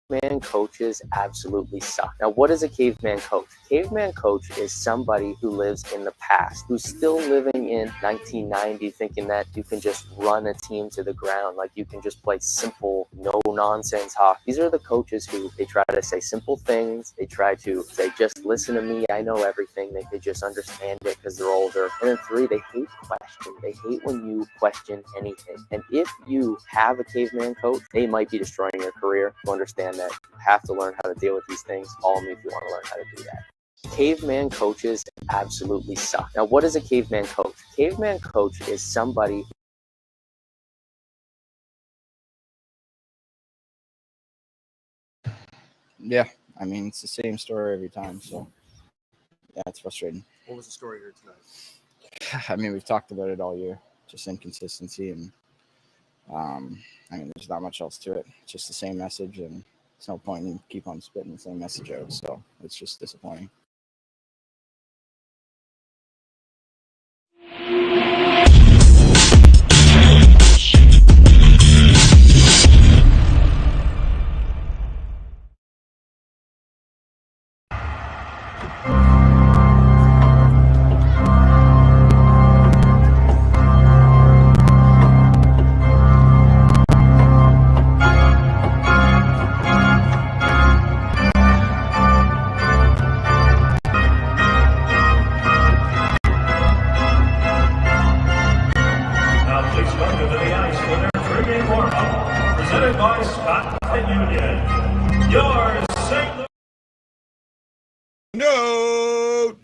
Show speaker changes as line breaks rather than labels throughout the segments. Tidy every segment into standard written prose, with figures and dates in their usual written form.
Caveman coaches absolutely suck. Now, what is a caveman coach? Caveman coach is somebody who lives in the past, who's still living in 1990, thinking that you can just run a team to the ground, like you can just play simple, no-nonsense hockey. These are the coaches who, they try to say simple things. They try to say, just listen to me, I know everything. They just understand it because they're older. And then three, they hate questions. They hate when you question anything. And if you have a caveman coach, they might be destroying your career. You understand that you have to learn how to deal with these things. Call me if you want to learn how to do that. Caveman coaches absolutely suck. Now, what is a caveman coach? Caveman coach is somebody.
Yeah, I mean, it's the same story every time, so yeah, it's frustrating.
What was the story here tonight?
I mean, we've talked about it all year, just inconsistency, and I mean, there's not much else to it. It's just the same message, and there's no point in keep on spitting the same message out, so it's just disappointing.
Note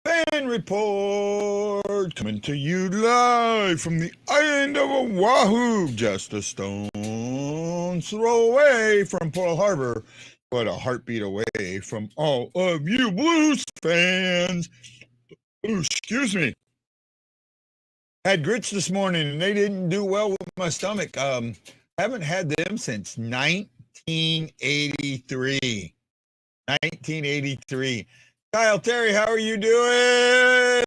fan report coming to you live from the island of Oahu, just a stone's throw away from Pearl Harbor, but a heartbeat away from all of you Blues fans. Ooh, excuse me. Had grits this morning and they didn't do well with my stomach. Haven't had them since 1983. 1983. Kyle Terry, how are you doing?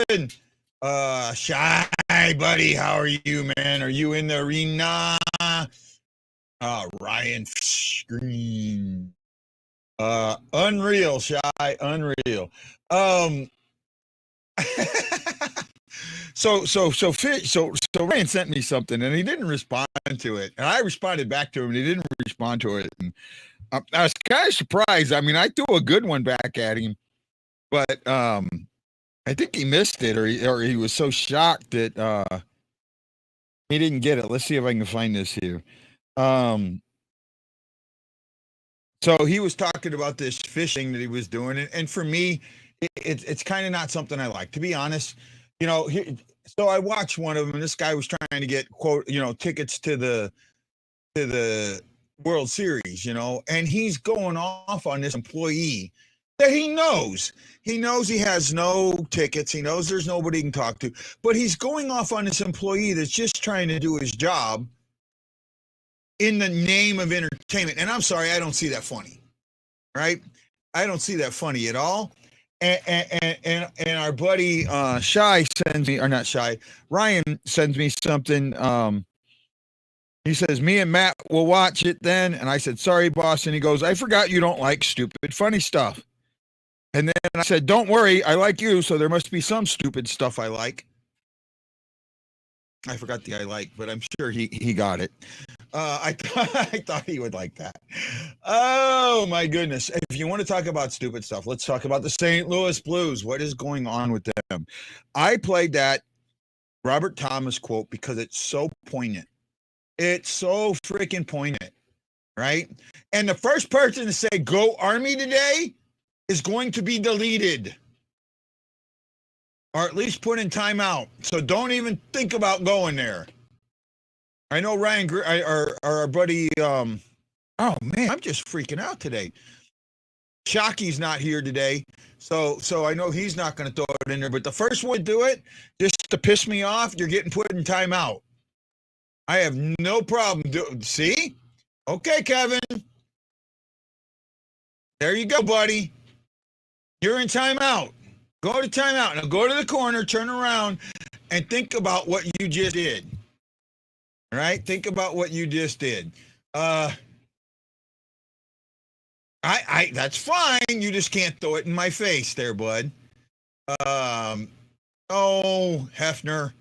Shy buddy, how are you, man? Are you in the arena? Ryan Screen. Unreal, Shy, unreal. So Ryan sent me something and he didn't respond to it, and I responded back to him and he didn't respond to it, and I was kind of surprised. I mean, I threw a good one back at him, but I think he missed it, or he was so shocked that he didn't get it. Let's see if I can find this here. So he was talking about this fishing that he was doing, and for me, it's kind of not something I like, to be honest. You know, so I watched one of them, and this guy was trying to get tickets to the World Series, and he's going off on this employee that he knows. He knows he has no tickets. He knows there's nobody he can talk to, but he's going off on this employee that's just trying to do his job in the name of entertainment. And I'm sorry, I don't see that funny, right? I don't see that funny at all. And our buddy Shy sends me, or not Shy, Ryan sends me something. He says, me and Matt will watch it then. And I said, sorry, boss. And he goes, I forgot you don't like stupid, funny stuff. And then I said, don't worry, I like you, so there must be some stupid stuff I like. I forgot the I like, but I'm sure he got it. I thought he would like that. Oh, my goodness. If you want to talk about stupid stuff, let's talk about the St. Louis Blues. What is going on with them? I played that Robert Thomas quote because it's so poignant. It's so freaking poignant, right? And the first person to say, go Army today, is going to be deleted. Or at least put in timeout. So don't even think about going there. I know Ryan, our buddy, oh man, I'm just freaking out today. Shocky's not here today. So I know he's not going to throw it in there. But the first one to do it, just to piss me off, you're getting put in timeout. I have no problem. See? Okay, Kevin. There you go, buddy. You're in timeout. Go to timeout. Now go to the corner, turn around, and think about what you just did. All right? Think about what you just did. I that's fine. You just can't throw it in my face there, bud. Oh, Hefner.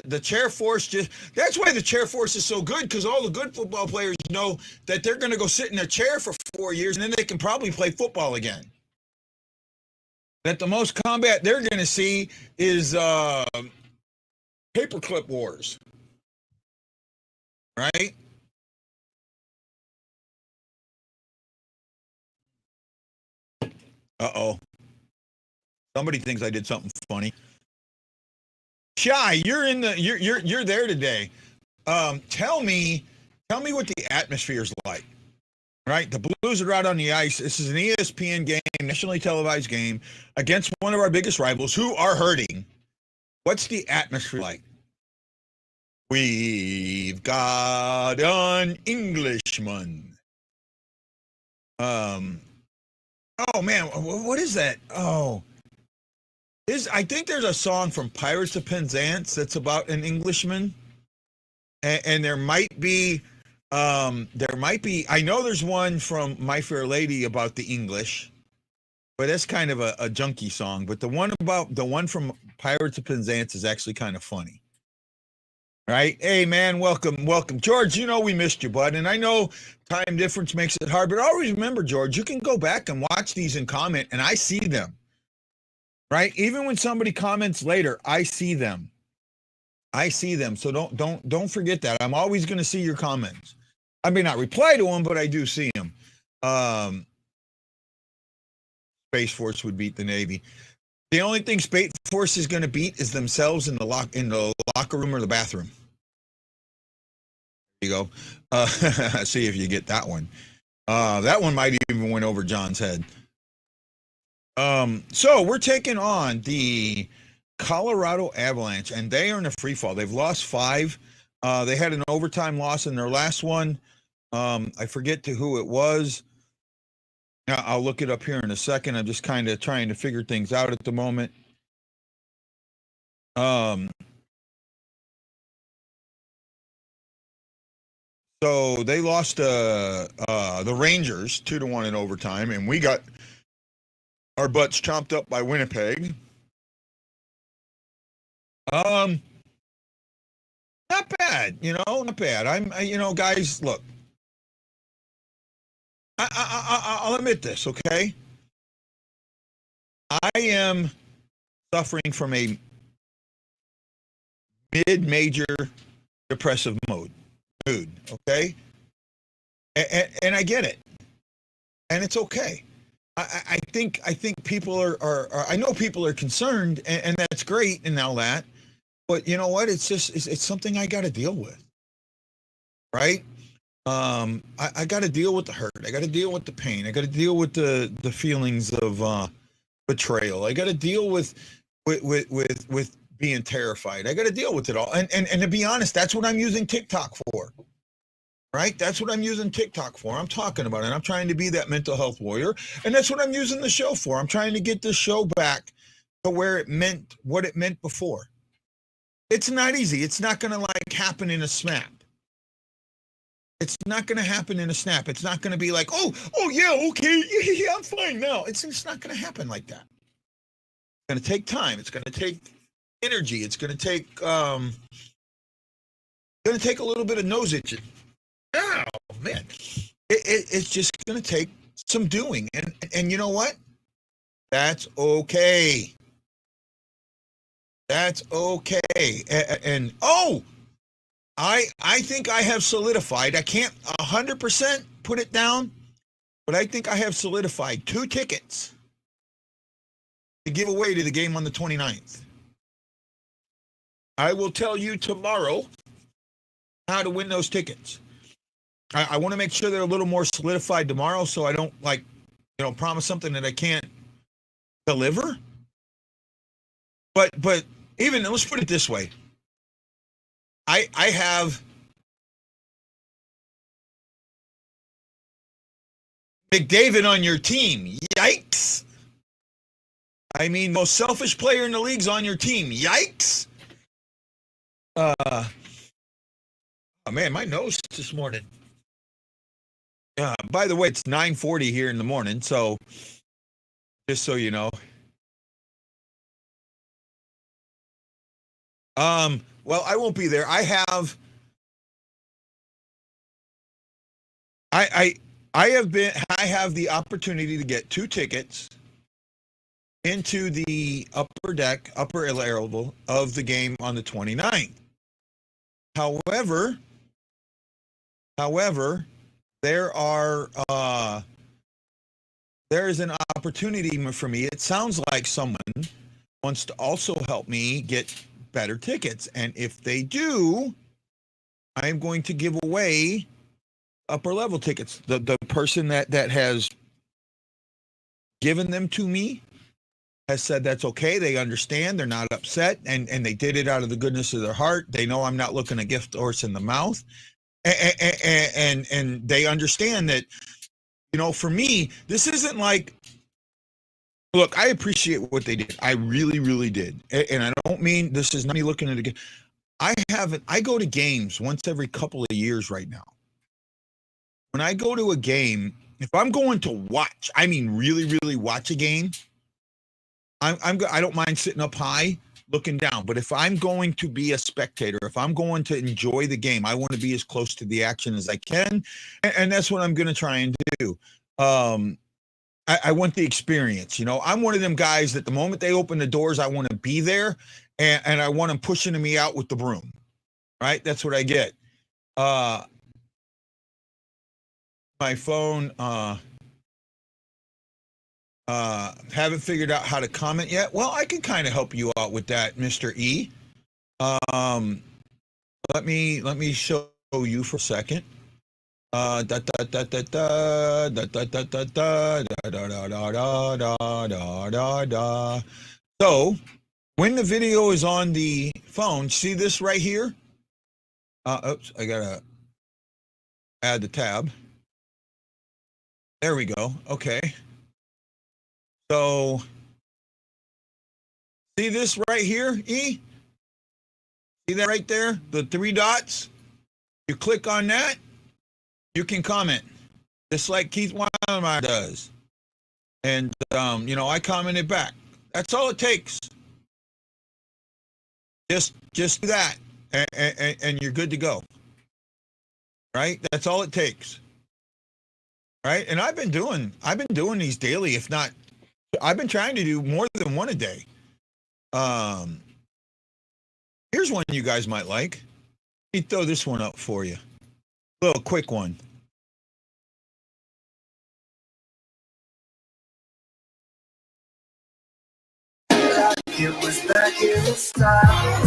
The chair force that's why the chair force is so good, because all the good football players know that they're going to go sit in a chair for 4 years and then they can probably play football again. That the most combat they're going to see is paperclip wars, right? Uh-oh. Somebody thinks I did something funny. Shy, you're there today. Tell me what the atmosphere is like. Right, the Blues are out on the ice. This is an ESPN game, nationally televised game against one of our biggest rivals, who are hurting. What's the atmosphere like? We've got an Englishman. Oh man, what is that? Oh, I think there's a song from Pirates of Penzance that's about an Englishman, and there might be. I know there's one from My Fair Lady about the English, but that's kind of a junky song. But the one from Pirates of Penzance is actually kind of funny. Right? Hey man, welcome. George, we missed you, bud. And I know time difference makes it hard, but always remember, George, you can go back and watch these and comment, and I see them. Right? Even when somebody comments later, I see them. So don't forget that. I'm always going to see your comments. I may not reply to them, but I do see them. Space Force would beat the Navy. The only thing Space Force is going to beat is themselves in the locker room or the bathroom. There you go. See if you get that one. That one might even went over John's head. So we're taking on the Colorado Avalanche, and they are in a free fall. They've lost 5. They had an overtime loss in their last one. I forget to who it was. Now, I'll look it up here in a second. I'm just kind of trying to figure things out at the moment. So they lost the Rangers 2-1 in overtime, and we got our butts chomped up by Winnipeg. Not bad, not bad. Guys, look. I'll admit this, okay? I am suffering from a mid-major depressive mood, okay? And I get it. And it's okay. I think people are I know people are concerned, and that's great and all that. But you know what? It's something I got to deal with, right? I got to deal with the hurt. I got to deal with the pain. I got to deal with the feelings of betrayal. I got to deal with being terrified. I got to deal with it all. And to be honest, that's what I'm using TikTok for. Right? That's what I'm using TikTok for. I'm talking about it. I'm trying to be that mental health warrior, and that's what I'm using the show for. I'm trying to get this show back to where it meant what it meant before. It's not easy. It's not going to happen in a snap. It's not going to happen in a snap. It's not going to be like, oh yeah, okay, yeah, I'm fine now. It's not going to happen like that. It's going to take time. It's going to take energy. It's going to take a little bit of nose itching. Oh man, it's just going to take some doing, and you know what? That's okay. That's okay. And I think I have solidified. I can't 100% put it down, but I think I have solidified 2 tickets to give away to the game on the 29th. I will tell you tomorrow how to win those tickets. I want to make sure they're a little more solidified tomorrow, so I don't promise something that I can't deliver. But even, let's put it this way. I have McDavid on your team. Yikes. I mean, most selfish player in the league's on your team. Yikes. Oh man, my nose this morning. By the way, it's 9:40 here in the morning, so just so you know. Well, I won't be there. I have the opportunity to get 2 tickets into the upper level of the game on the 29th. However, there is an opportunity for me. It sounds like someone wants to also help me get better tickets, and if they do, I am going to give away upper level tickets. The person that has given them to me has said that's okay. They understand. They're not upset, and they did it out of the goodness of their heart. They know I'm not looking a gift horse in the mouth, and they understand that, you know, for me, this isn't like, look, I appreciate what they did. I really, really did. And I don't mean this is not me looking at it again. I go to games once every couple of years right now. When I go to a game, if I'm going to watch, I mean really, really watch a game, I don't mind sitting up high looking down. But if I'm going to be a spectator, if I'm going to enjoy the game, I want to be as close to the action as I can. And that's what I'm going to try and do. I want the experience. You know, I'm one of them guys that the moment they open the doors, I want to be there, and I want them pushing me out with the broom. Right? That's what I get. My phone, haven't figured out how to comment yet. Well, I can kind of help you out with that, Mr. E. Let me show you for a second. So when the video is on the phone, see this right here? Oops, I gotta add the tab. There we go. Okay. So see this right here, E? See that right there? The 3 dots? You click on that, you can comment, just like Keith Weimeyer does. And, you know, I commented back. That's all it takes. Just do that, and you're good to go. Right? That's all it takes. Right? And I've been doing these daily, if not, I've been trying to do more than one a day. Here's one you guys might like. Let me throw this one up for you. A little quick one.
It was back in the style.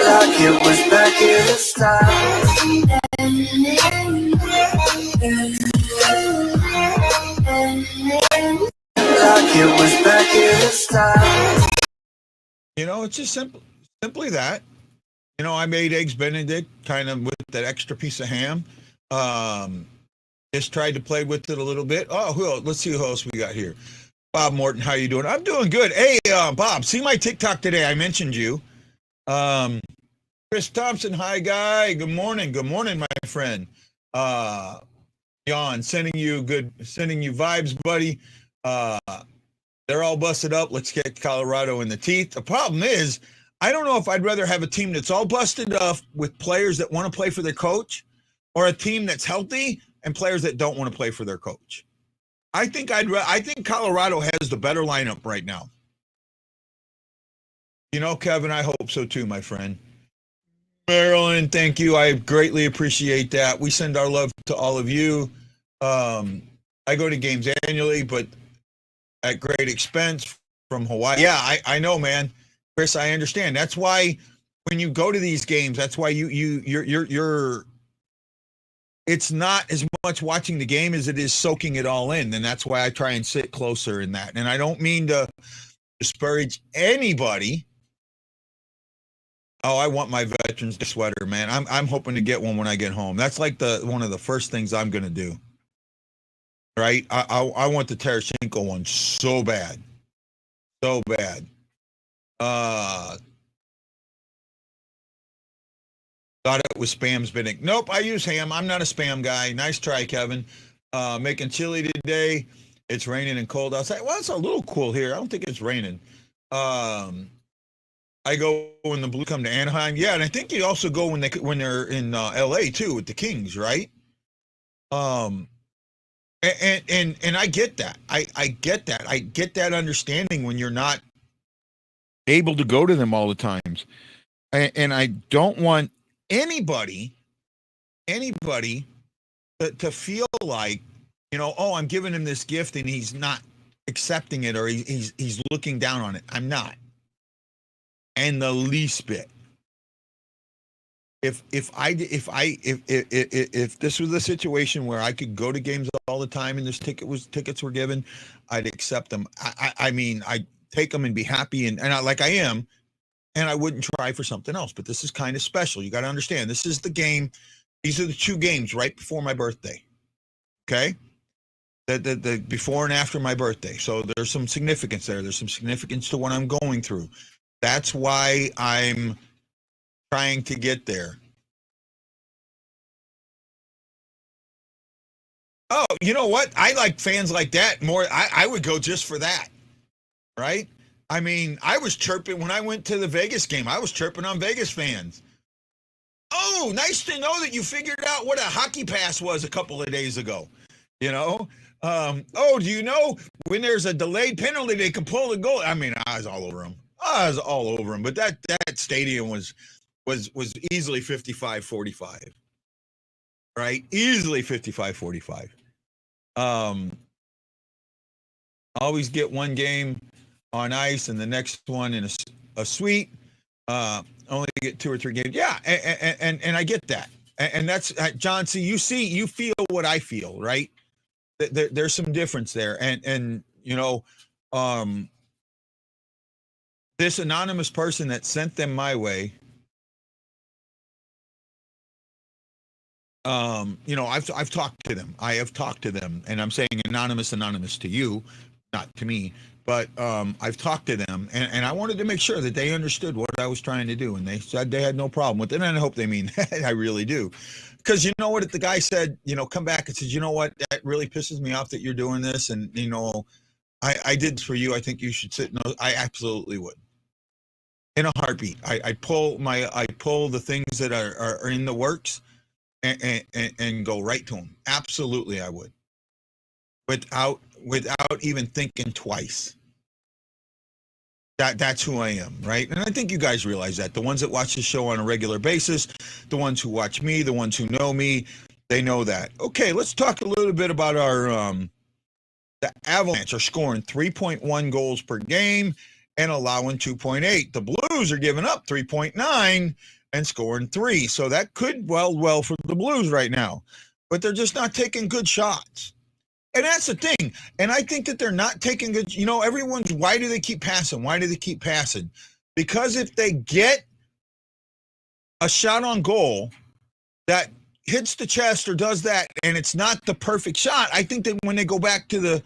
Like it was back in the style. Like it was back in the style.
You know, it's just simply that. You know, I made eggs Benedict kind of with that extra piece of ham. Just tried to play with it a little bit. Oh, let's see who else we got here. Bob Morton, how you doing? I'm doing good. Hey, Bob, see my TikTok today. I mentioned you. Chris Thompson, hi, guy. Good morning. Good morning, my friend. Jan, sending you vibes, buddy. They're all busted up. Let's get Colorado in the teeth. The problem is, I don't know if I'd rather have a team that's all busted up with players that want to play for their coach, or a team that's healthy and players that don't want to play for their coach. I think Colorado has the better lineup right now. You know, Kevin, I hope so too, my friend. Marilyn, thank you. I greatly appreciate that. We send our love to all of you. I go to games annually, but at great expense from Hawaii. Yeah, I know, man. Chris, I understand. That's why when you go to these games, that's why you're it's not as much watching the game as it is soaking it all in. And that's why I try and sit closer in that. And I don't mean to disparage anybody. Oh, I want my Veterans Day sweater, man. I'm hoping to get one when I get home. That's like one of the first things I'm going to do. Right? I want the Tarasenko one so bad. So bad. Thought it was spam spinning. Nope, I use ham. I'm not a spam guy. Nice try, Kevin. Making chili today. It's raining and cold outside. Well, it's a little cool here. I don't think it's raining. I go when the Blues come to Anaheim. Yeah, and I think you also go when they're in LA too with the Kings, right? And I get that. I get that. I get that understanding when you're not able to go to them all the times. And I don't want anybody to feel like, oh, I'm giving him this gift and he's not accepting it, or he's looking down on it. I'm not. And the least bit. If this was a situation where I could go to games all the time and tickets were given, I'd accept them. I mean, I'd take them and be happy and like I am, and I wouldn't try for something else. But this is kind of special. You got to understand, this is the game. These are the two games right before my birthday. Okay? The before and after my birthday. So there's some significance there. There's some significance to what I'm going through. That's why I'm trying to get there. Oh, you know what? I like fans like that more. I would go just for that, right? I mean, I was chirping when I went to the Vegas game. I was chirping on Vegas fans. Oh, nice to know that you figured out what a hockey pass was a couple of days ago. Oh, do you know when there's a delayed penalty, they can pull the goal? I mean, I was all over them. But that stadium was easily 55-45, right? Easily 55-45. Always get one game on ice and the next one in a suite. Only get 2 or 3 games. Yeah, and I get that. And that's John. See, you feel what I feel, right? There's some difference there, and this anonymous person that sent them my way, I've talked to them. I have talked to them, and I'm saying anonymous to you, not to me, but I've talked to them, and I wanted to make sure that they understood what I was trying to do, and they said they had no problem with it, and I hope they mean that. I really do. Because you know what, the guy said, come back and says, you know what, that really pisses me off that you're doing this, and I did this for you. I think you should sit. No, I absolutely would. In a heartbeat. I pull the things that are in the works and go right to them. Absolutely, I would. Without even thinking twice. That's who I am, right? And I think you guys realize that. The ones that watch the show on a regular basis, the ones who watch me, the ones who know me, they know that. Okay, let's talk a little bit about our the Avalanche are scoring 3.1 goals per game and allowing 2.8. The Blues are giving up 3.9 and scoring 3. So that could well for the Blues right now. But they're just not taking good shots. And that's the thing. And I think that they're not taking good, everyone's, why do they keep passing? Why do they keep passing? Because if they get a shot on goal that hits the chest or does that, and it's not the perfect shot, I think that when they go back to the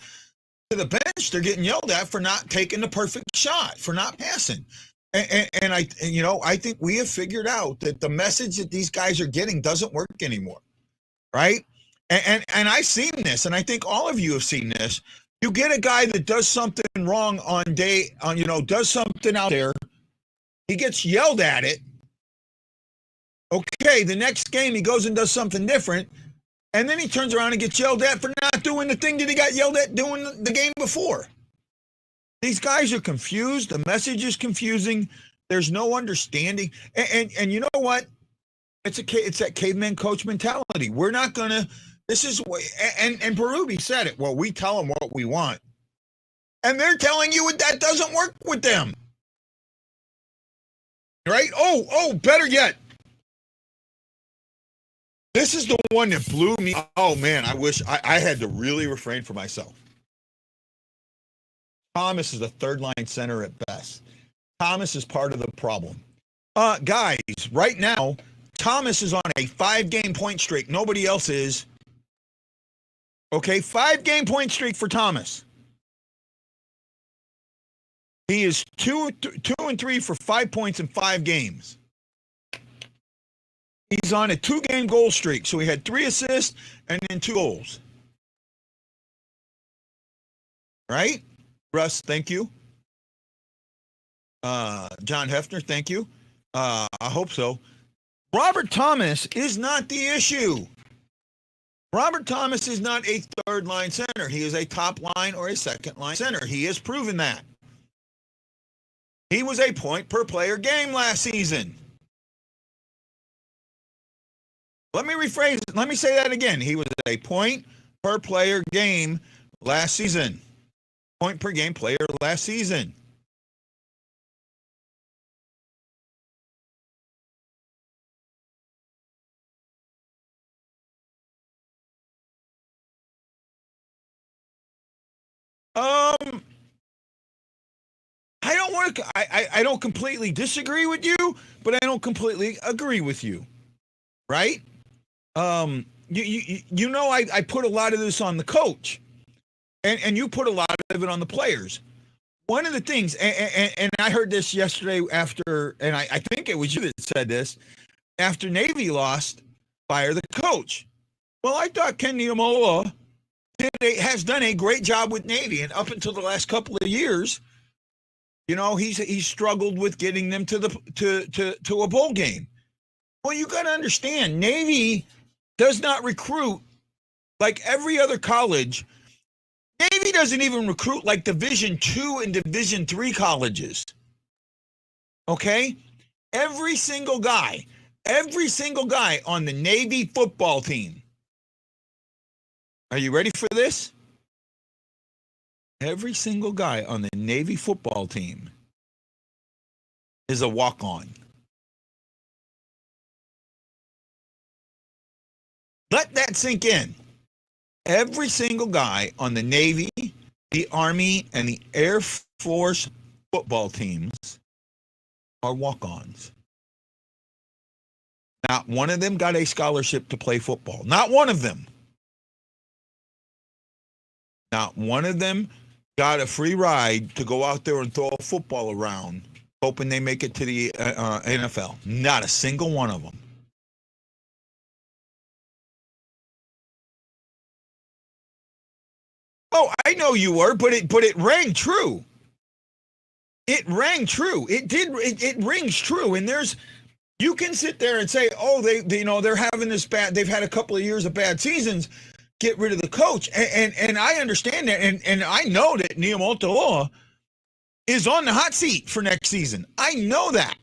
bench, they're getting yelled at for not taking the perfect shot, for not passing. And I think we have figured out that the message that these guys are getting doesn't work anymore, right? And I've seen this, and I think all of you have seen this. You get a guy that does something wrong does something out there. He gets yelled at it. Okay, the next game he goes and does something different, and then he turns around and gets yelled at for not doing the thing that he got yelled at doing the game before. These guys are confused. The message is confusing. There's no understanding. And you know what? It's that caveman coach mentality. We're not going to. This is what, and Berube said it. Well, we tell them what we want. And they're telling you that doesn't work with them. Right? Oh, better yet. This is the one that blew me. Oh, man, I wish I had to really refrain for myself. Thomas is a third-line center at best. Thomas is part of the problem. Guys, right now, Thomas is on a 5-game point streak. Nobody else is. Okay, 5-game point streak for Thomas. He is 2 and 3 for 5 points in 5 games. He's on a 2-game goal streak, so he had 3 assists and then 2 goals. Right? Russ, thank you. John Hefner, thank you. I hope so. Robert Thomas is not the issue. Robert Thomas is not a third-line center. He is a top-line or a second-line center. He has proven that. He was a point-per-player game last season. Let me rephrase. Let me say that again. He was a point-per-player game last season. Point-per-game player last season. I don't want to. I don't completely disagree with you, but I don't completely agree with you, right? You know, I put a lot of this on the coach, and you put a lot of it on the players. One of the things, and I heard this yesterday after, and I think it was you that said this, after Navy lost, fire the coach. Well, I thought Ken Niumola has done a great job with Navy, and up until the last couple of years, you know, he's struggled with getting them to a bowl game. Well, you got to understand, Navy does not recruit like every other college. Navy doesn't even recruit like Division II and Division III colleges. Okay? Every single guy on the Navy football team. Are you ready for this? Every single guy on the Navy football team is a walk-on. Let that sink in. Every single guy on the Navy, the Army, and the Air Force football teams are walk-ons. Not one of them got a scholarship to play football. Not one of them. Not one of them got a free ride to go out there and throw a football around, hoping they make it to the NFL. Not a single one of them. Oh, I know you were, but it rang true. It rang true. It rings true. And you can sit there and say, oh, they're having this bad. They've had a couple of years of bad seasons. Get rid of the coach, and I understand that, and I know that Niumola is on the hot seat for next season. I know that.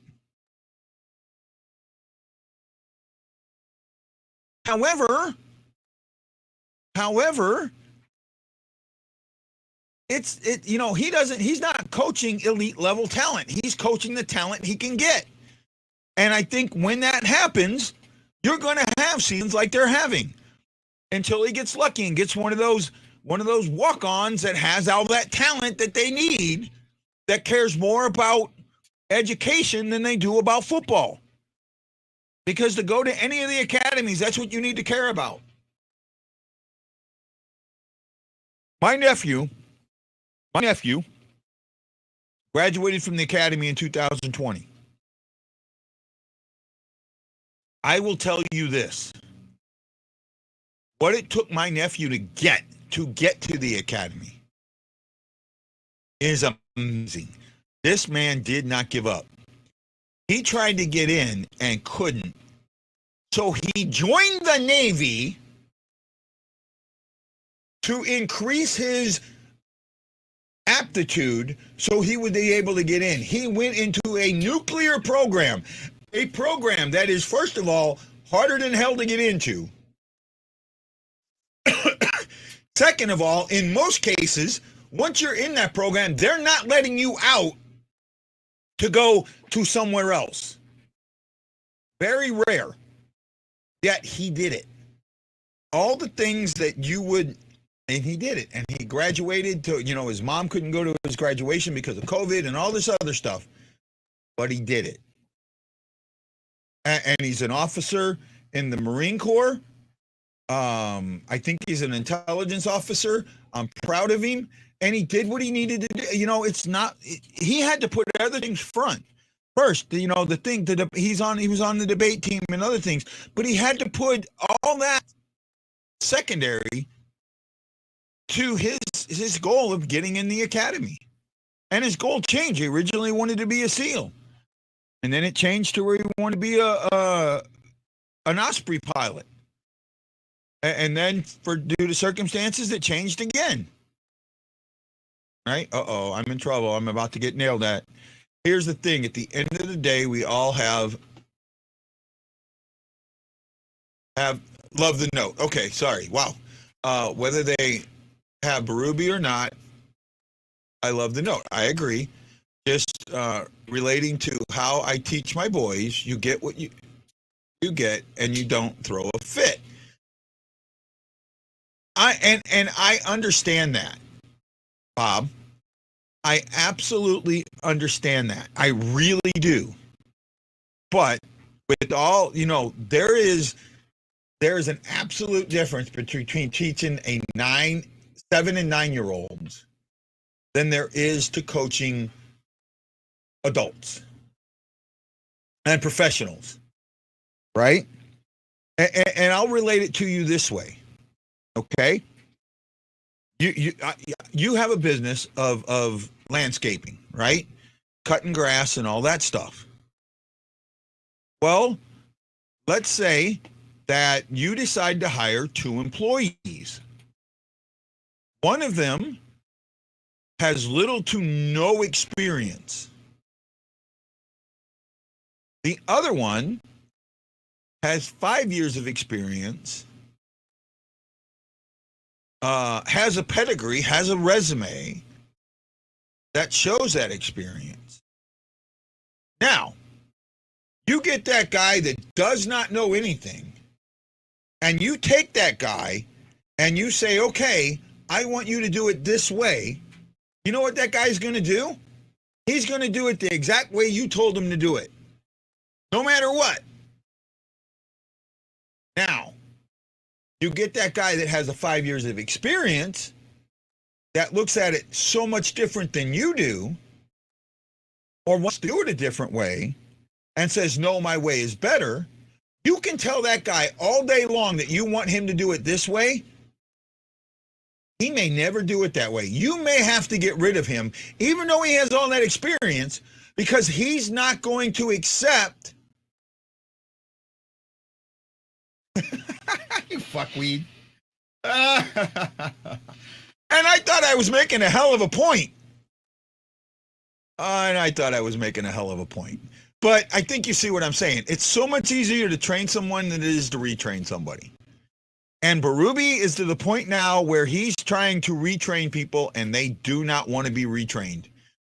However, he's not coaching elite level talent. He's coaching the talent he can get. And I think when that happens, you're going to have seasons like they're having until he gets lucky and gets one of those walk-ons that has all that talent that they need, that cares more about education than they do about football. Because to go to any of the academies, that's what you need to care about. My nephew graduated from the academy in 2020. I will tell you this. What it took my nephew to get to the academy is amazing. This man did not give up. He tried to get in and couldn't. So he joined the Navy to increase his aptitude so he would be able to get in. He went into a nuclear program, a program that is, first of all, harder than hell to get into. Second of all, in most cases, once you're in that program, they're not letting you out to go to somewhere else. Very rare. Yet he did it. All the things that you would, and he did it. And he graduated to, his mom couldn't go to his graduation because of COVID and all this other stuff. But he did it. And he's an officer in the Marine Corps. I think he's an intelligence officer. I'm proud of him, and he did what he needed to do. You know, it's not. He had to put other things front first. You know, the thing that he was on the debate team and other things, but he had to put all that secondary to his goal of getting in the academy. And his goal changed. He originally wanted to be a SEAL, and then it changed to where he wanted to be an Osprey pilot. And then, due to circumstances, it changed again. Right? Uh-oh, I'm in trouble. I'm about to get nailed at. Here's the thing. At the end of the day, we all have love the note. Okay, sorry. Wow. Whether they have Berube or not, I love the note. I agree. Just relating to how I teach my boys, you get what you get, and you don't throw a fit. I understand that, Bob. I absolutely understand that. I really do. But with all, you know, there is an absolute difference between teaching 7 and 9-year-olds than there is to coaching adults and professionals, right? And I'll relate it to you this way, okay? You have a business of landscaping, right? Cutting grass and all that stuff. Well, let's say that you decide to hire 2 employees. One of them has little to no experience. The other one has 5 years of experience, has a pedigree, has a resume that shows that experience. Now, you get that guy that does not know anything, and you take that guy and you say, okay, I want you to do it this way. You know what that guy's going to do? He's going to do it the exact way you told him to do it, no matter what. Now, you get that guy that has 5 years of experience that looks at it so much different than you do, or wants to do it a different way and says, no, my way is better. You can tell that guy all day long that you want him to do it this way. He may never do it that way. You may have to get rid of him, even though he has all that experience, because he's not going to accept. You fuckweed. And I thought I was making a hell of a point. And I thought I was making a hell of a point. But I think you see what I'm saying. It's so much easier to train someone than it is to retrain somebody. And Berube is to the point now where he's trying to retrain people, and they do not want to be retrained.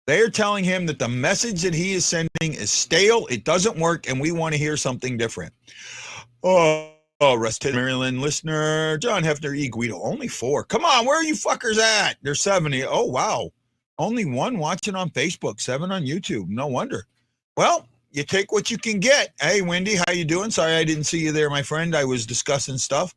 They are telling him that the message that he is sending is stale, it doesn't work, and we want to hear something different. Rusted Maryland listener, John Hefner, E. Guido, only 4. Come on, where are you fuckers at? There's 70. Oh, wow. Only 1 watching on Facebook, 7 on YouTube. No wonder. Well, you take what you can get. Hey, Wendy, how you doing? Sorry I didn't see you there, my friend. I was discussing stuff.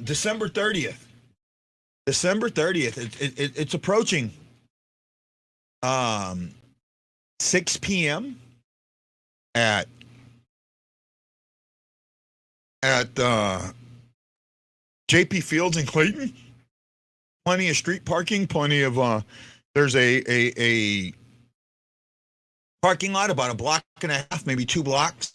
December 30th. December 30th. It's approaching 6 p.m. at JP Fields in Clayton. Plenty of street parking, plenty of there's a parking lot about a block and a half, maybe 2 blocks,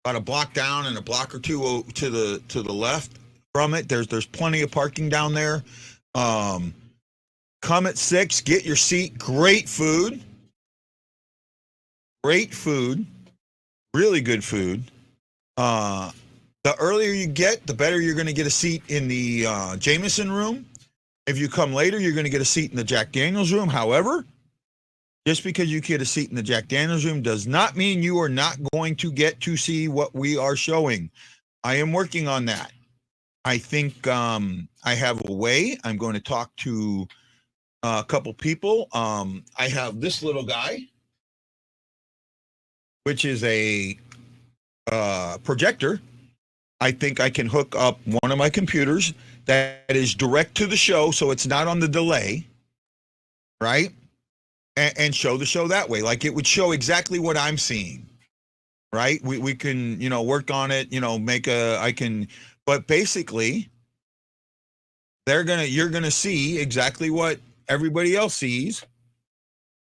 about a block down and a block or 2 to the left from it. There's plenty of parking down there. Come at 6, get your seat. Great food, really good food. The earlier you get, the better you're going to get a seat in the Jameson room. If you come later, you're going to get a seat in the Jack Daniels room. However, just because you get a seat in the Jack Daniels room does not mean you are not going to get to see what we are showing. I am working on that. I think I have a way. I'm going to talk to a couple people. I have this little guy which is a projector, I think I can hook up one of my computers that is direct to the show, so it's not on the delay, right? And show the show that way. Like it would show exactly what I'm seeing, right? We can, work on it, but basically you're gonna see exactly what everybody else sees,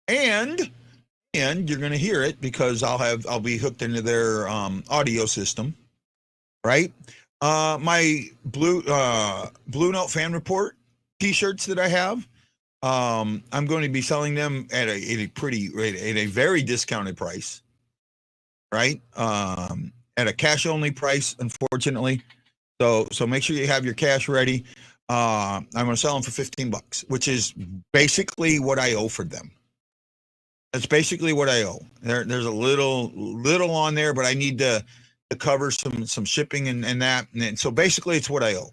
and you're gonna hear it because I'll be hooked into their audio system, right? My BlueNote fan report T-shirts that I have, I'm going to be selling them at a very discounted price, right? At a cash only price, unfortunately. So make sure you have your cash ready. I'm going to sell them for $15, which is basically what I owe for them. That's basically what I owe. There's a little on there, but I need to cover some shipping and that. And so basically it's what I owe,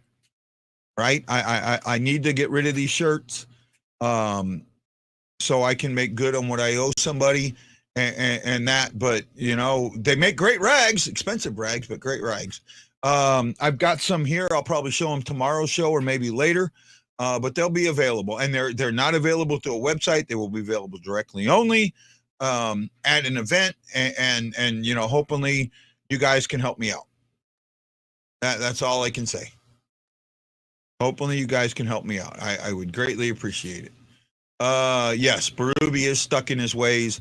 right? I need to get rid of these shirts, so I can make good on what I owe somebody and that. But, they make great rags, expensive rags, but great rags. I've got some here. I'll probably show them tomorrow's show or maybe later, but they'll be available. And they're not available to a website. They will be available directly only at an event. And hopefully you guys can help me out. That's all I can say. Hopefully you guys can help me out. I would greatly appreciate it. Yes, Berube is stuck in his ways.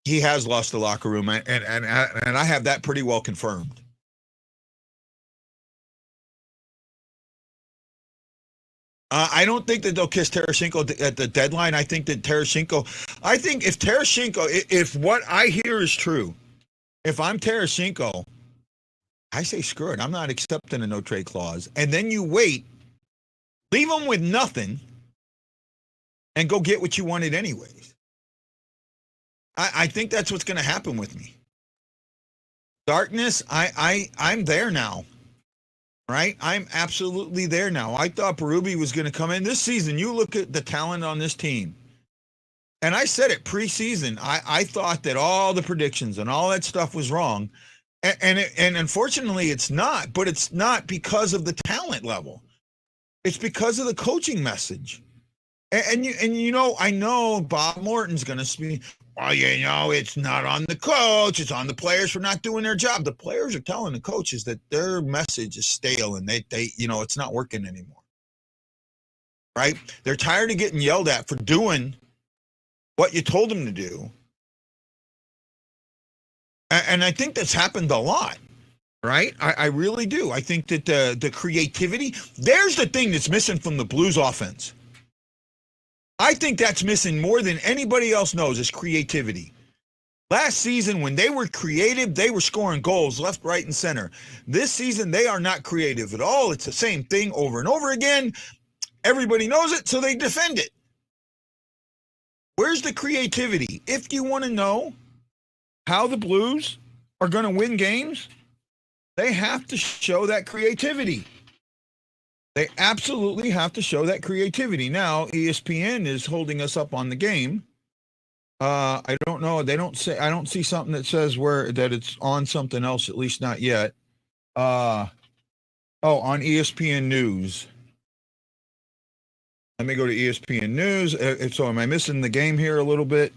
He has lost the locker room, and I have that pretty well confirmed. I don't think that they'll kiss Tarasenko at the deadline. I think if what I hear is true, if I'm Tarasenko, I say screw it. I'm not accepting a no trade clause. And then you wait, leave them with nothing, and go get what you wanted anyways. I think that's what's going to happen with me. Darkness, I'm there now. Right? I'm absolutely there now. I thought Berube was going to come in this season. You look at the talent on this team. And I said it preseason. I thought that all the predictions and all that stuff was wrong. And unfortunately it's not, but it's not because of the talent level. It's because of the coaching message. And I know Bob Morton's going to speak. Well, it's not on the coach. It's on the players for not doing their job. The players are telling the coaches that their message is stale and they it's not working anymore. Right? They're tired of getting yelled at for doing what you told them to do. And I think that's happened a lot. Right? I really do. I think that the creativity, there's the thing that's missing from the Blues offense. I think that's missing more than anybody else knows is creativity. Last season, when they were creative, they were scoring goals left, right, and center. This season, they are not creative at all. It's the same thing over and over again. Everybody knows it, so they defend it. Where's the creativity? If you want to know how the Blues are going to win games, they have to show that creativity. They absolutely have to show that creativity. Now, ESPN is holding us up on the game. I don't know. I don't see something that says that it's on something else, at least not yet. On ESPN News. Let me go to ESPN News. So am I missing the game here a little bit?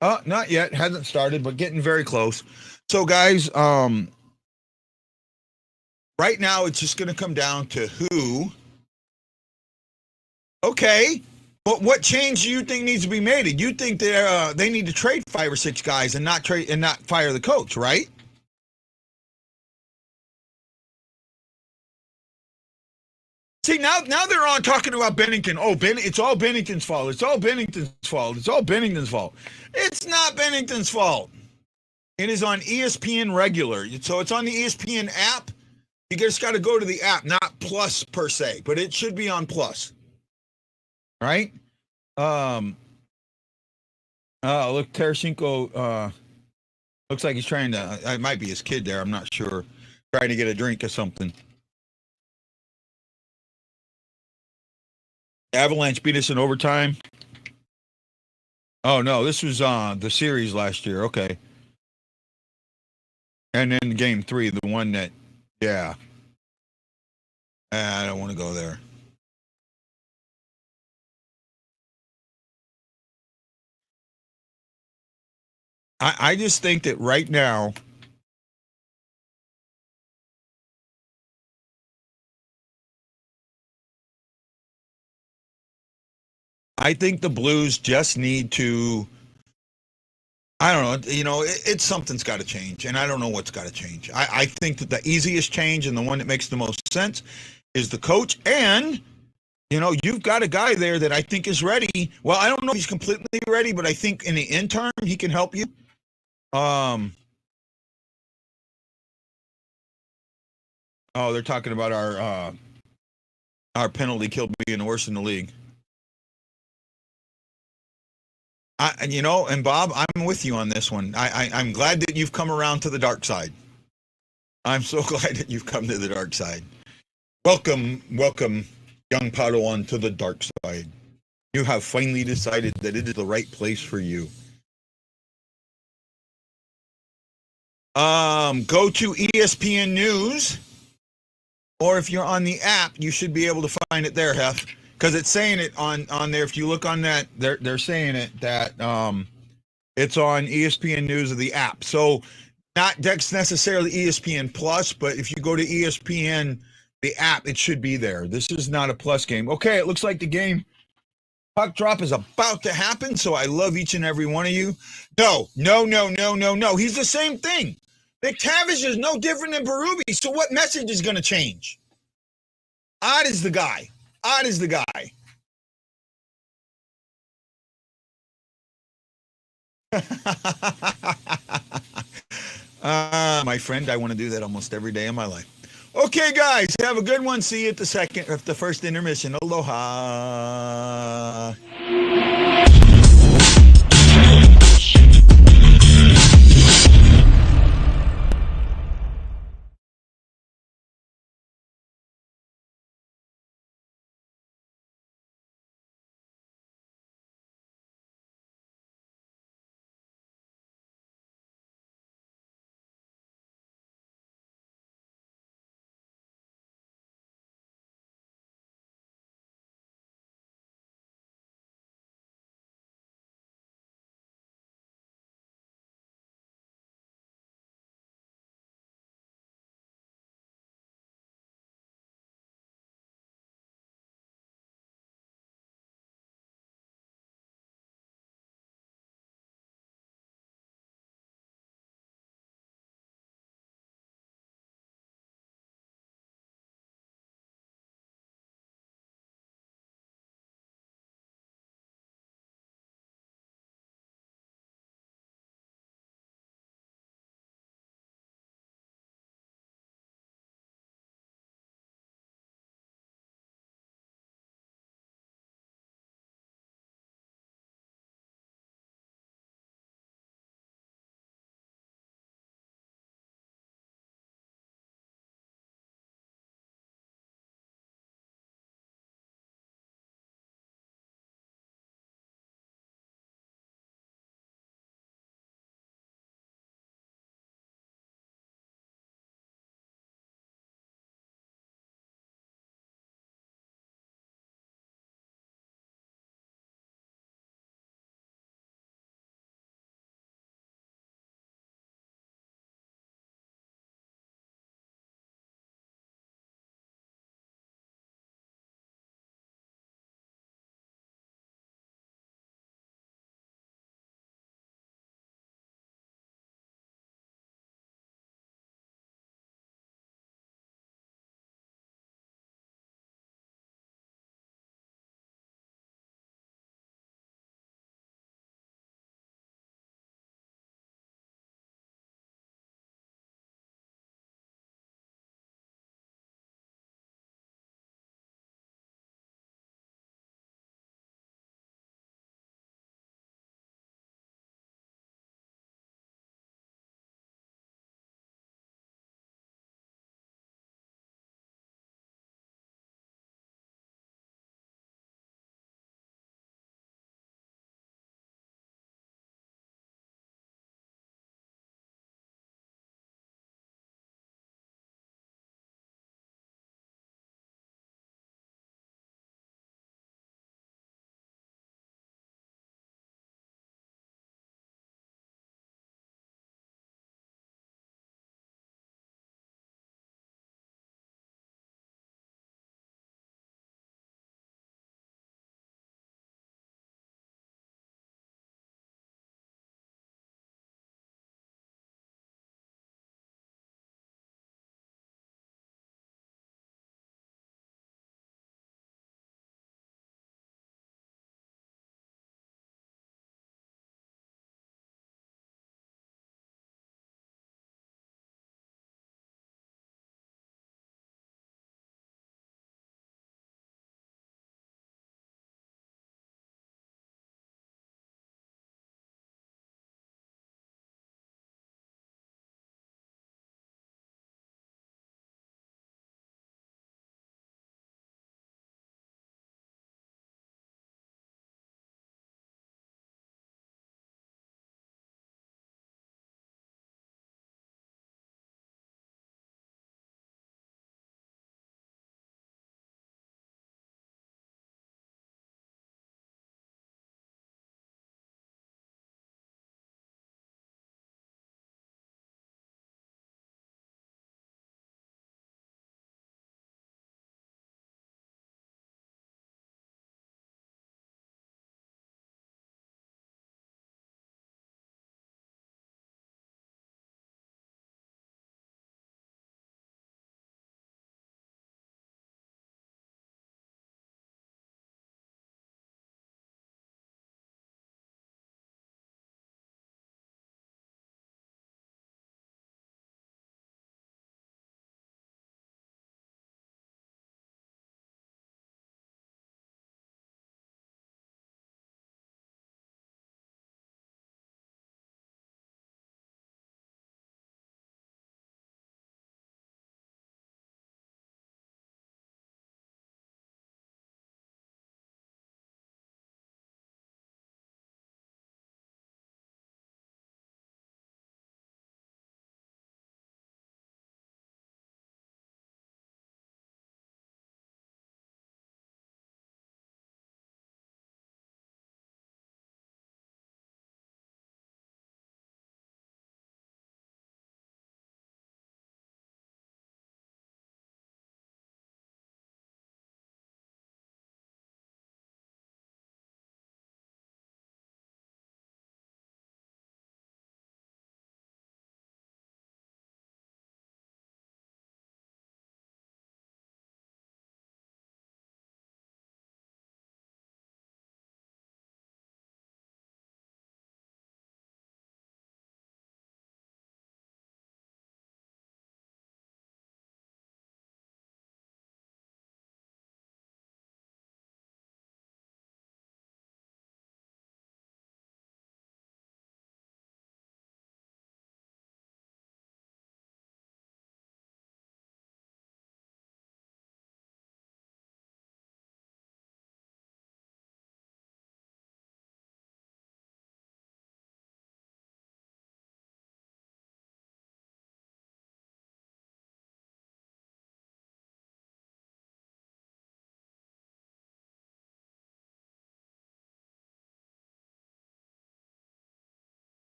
Not yet. Hasn't started, but getting very close. So, guys, right now, it's just going to come down to who. Okay, but what change do you think needs to be made? You think that they need to trade 5 or 6 guys and not fire the coach, right? See, now they're on talking about Bennington. Oh, it's all Bennington's fault. It's all Bennington's fault. It's all Bennington's fault. It's not Bennington's fault. It is on ESPN regular. So it's on the ESPN app. You just got to go to the app, not Plus per se, but it should be on Plus. Right? Look, Tarasenko looks like he's trying to, it might be his kid there, I'm not sure, trying to get a drink or something. Avalanche beat us in overtime. Oh no, this was the series last year. Okay, and then game 3, the one that, yeah. I don't want to go there. I just think that right now, I think the Blues just need to. I don't know. You know, it's something's got to change, and I don't know what's got to change. I think that the easiest change and the one that makes the most sense is the coach. And, you know, you've got a guy there that I think is ready. Well, I don't know if he's completely ready, but I think in the interim, he can help you. Oh, they're talking about our penalty kill being the worst in the league. You know, and Bob, I'm with you on this one. I'm glad that you've come around to the dark side. I'm so glad that you've come to the dark side. Welcome, welcome, young Padawan, to the dark side. You have finally decided that it is the right place for you. Go to ESPN News, or if you're on the app, you should be able to find it there, Hef, because it's saying it on there. If you look on that, they're saying it that it's on ESPN News of the app. So not that's necessarily ESPN Plus, but if you go to ESPN, the app, it should be there. This is not a Plus game. Okay, it looks like the game puck drop is about to happen, so I love each and every one of you. No. He's the same thing. McTavish is no different than Berube, so what message is going to change? Odd is the guy. Odd is the guy. My friend, I want to do that almost every day of my life. Okay, guys, have a good one. See you at the first intermission. Aloha.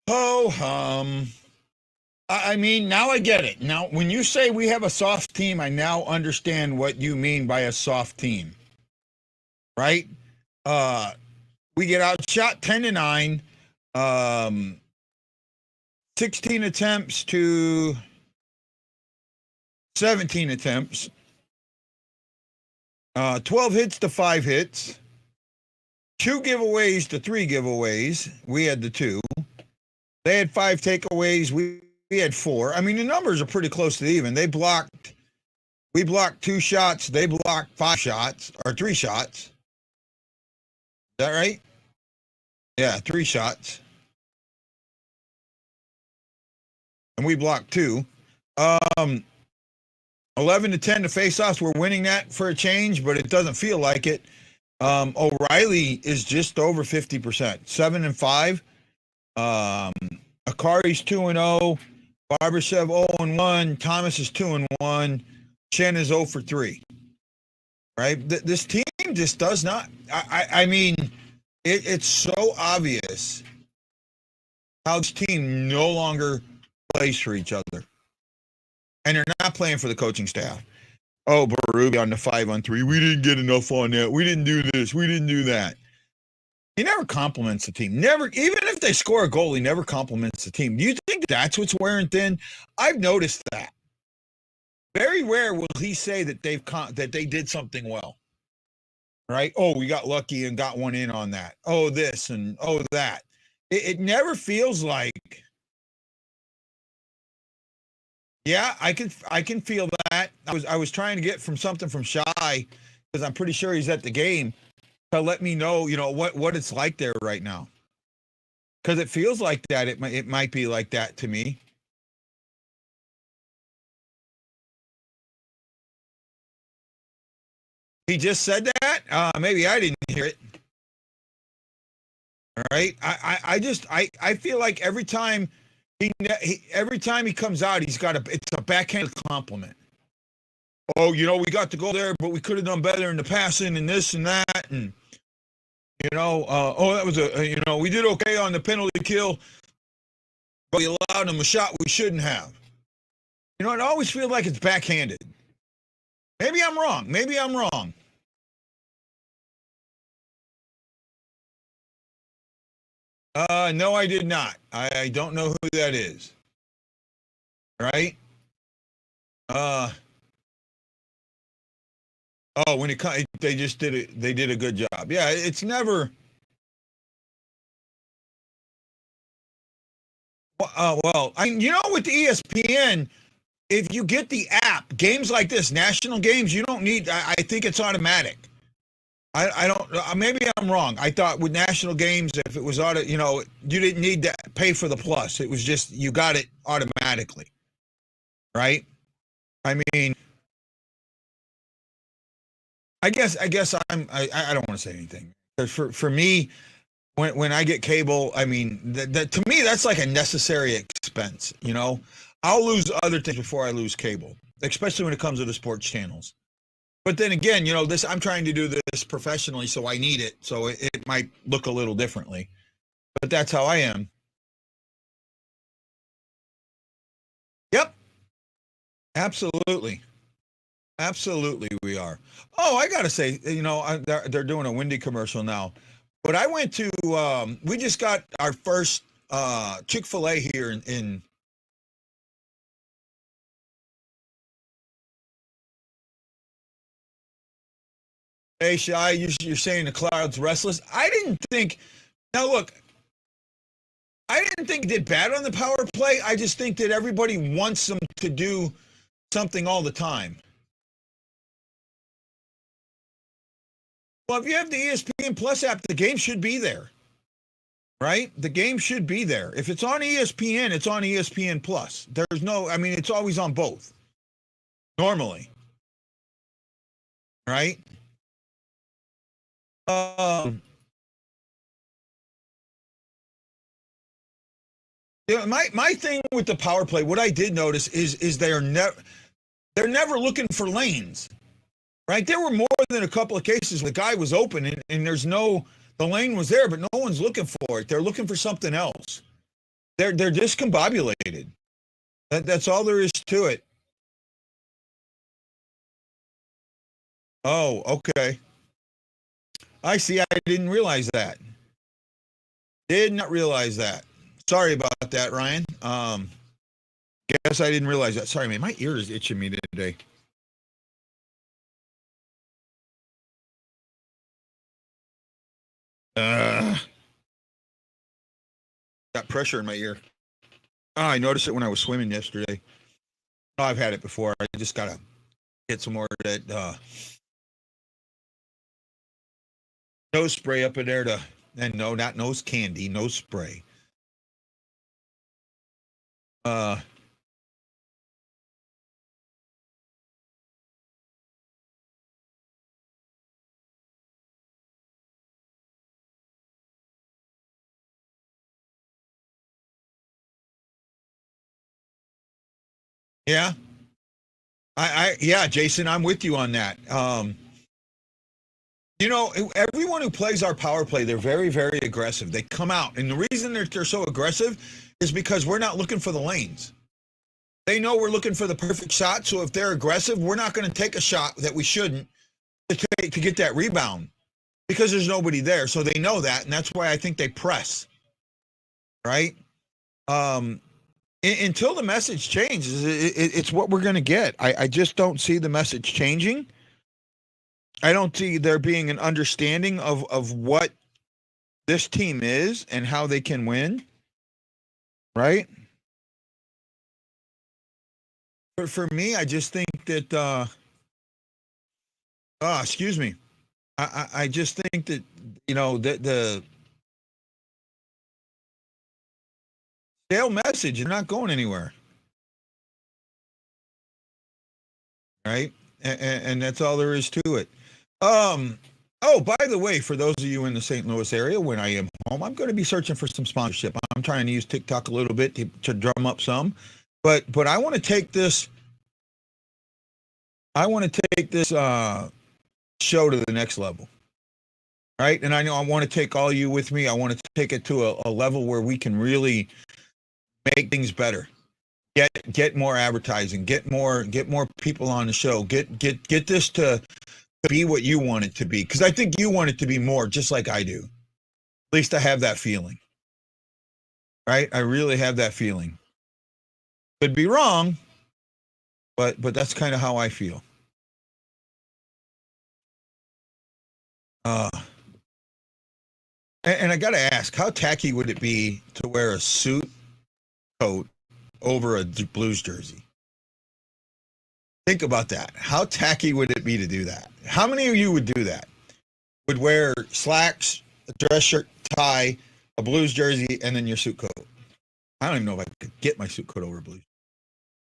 Ho hum. I mean, now I get it. Now, when you say we have a soft team, I now understand what you mean by a soft team. Right? We get outshot 10-9. 16 attempts to 17 attempts. 12 hits to 5 hits. 2 giveaways to 3 giveaways. We had the 2. They had 5 takeaways. We had 4. I mean, the numbers are pretty close to even. We blocked 2 shots. They blocked 5 shots or 3 shots. Is that right? Yeah, 3 shots. And we blocked 2. 11 to 10 to face-offs. We're winning that for a change, but it doesn't feel like it. O'Reilly is just over 50%, 7-5. Akari's 2-0. Barbashev 0-1. Thomas is 2-1. Chen is 0 for 3. Right? This team just does not. I mean, it's so obvious how this team no longer plays for each other. And they're not playing for the coaching staff. Oh, Berube on the 5-on-3. We didn't get enough on that. We didn't do this. We didn't do that. He never compliments the team. Never, even if they score a goal, he never compliments the team. Do you think that's what's wearing thin? I've noticed that. Very rare will he say that they did something well. Right? Oh, we got lucky and got one in on that. Oh, this and oh, that. It never feels like. Yeah, I can feel that. I was trying to get something from Shy because I'm pretty sure he's at the game to let me know, what it's like there right now. Because it feels like that. It might be like that to me. He just said that. Maybe I didn't hear it. All right. I feel like every time he comes out, it's a backhanded compliment. Oh, we got to go there, but we could have done better in the passing and this and that. And, that was we did okay on the penalty kill, but we allowed them a shot we shouldn't have. It always feels like it's backhanded. Maybe I'm wrong. No, I did not. I don't know who that is. Right? When they just did it. They did a good job. Yeah, it's never. Well, with the ESPN, if you get the app, games like this, national games, you don't need. I think it's automatic. I don't. Maybe I'm wrong. I thought with national games, if it was you didn't need to pay for the plus. It was just you got it automatically, right? I mean, I guess I don't want to say anything because for me, when I get cable, I mean that to me that's like a necessary expense. I'll lose other things before I lose cable, especially when it comes to the sports channels. But then again, I'm trying to do this professionally, so I need it. So it might look a little differently, but that's how I am. Yep. Absolutely. Absolutely, we are. Oh, I got to say, they're doing a Wendy commercial now. But I went to, we just got our first Chick-fil-A here in Hey, Shy, you're saying the crowd's restless. I didn't think, now look, I didn't think it did bad on the power play. I just think that everybody wants them to do something all the time. Well, if you have the ESPN Plus app, the game should be there, right? The game should be there. If it's on ESPN, it's on ESPN Plus. It's always on both, normally, right? My thing with the power play, what I did notice is they're never looking for lanes. Right? There were more than a couple of cases where the guy was open and the lane was there, but no one's looking for it. They're looking for something else. They're discombobulated. That's all there is to it. Oh, okay. I see. I didn't realize that. Did not realize that. Sorry about that, Ryan. Guess I didn't realize that. Sorry, man. My ear is itching me today. Got pressure in my ear. Oh, I noticed it when I was swimming yesterday. Oh, I've had it before. I just gotta get some more of that nose spray up in there and no, not nose candy, nose spray. Yeah. Yeah, Jason, I'm with you on that. Everyone who plays our power play, they're very, very aggressive. They come out, and the reason they're so aggressive is because we're not looking for the lanes. They know we're looking for the perfect shot, so if they're aggressive, we're not going to take a shot that we shouldn't to get that rebound because there's nobody there. So they know that, and that's why I think they press, right? Until the message changes, it's what we're going to get. I just don't see the message changing. I don't see there being an understanding of what this team is and how they can win, right? For me, I just think that, excuse me. I just think that, the stale message is not going anywhere, right? And that's all there is to it. Oh, by the way, for those of you in the St. Louis area, when I am home, I'm going to be searching for some sponsorship. I'm trying to use TikTok a little bit to drum up some, but I want to take this. I want to take this show to the next level, right? And I know I want to take all you with me. I want to take it to a level where we can really make things better. Get more advertising. Get more people on the show. Get this to be what you want it to be, because I think you want it to be more, just like I do. At least I have that feeling, right? I really have that feeling. Could be wrong, but that's kind of how I feel. And I got to ask, how tacky would it be to wear a suit coat over a Blues jersey? Think about that. How tacky would it be to do that? How many of you would do that? Would wear slacks, a dress shirt, tie, a Blues jersey, and then your suit coat? I don't even know if I could get my suit coat over a Blues.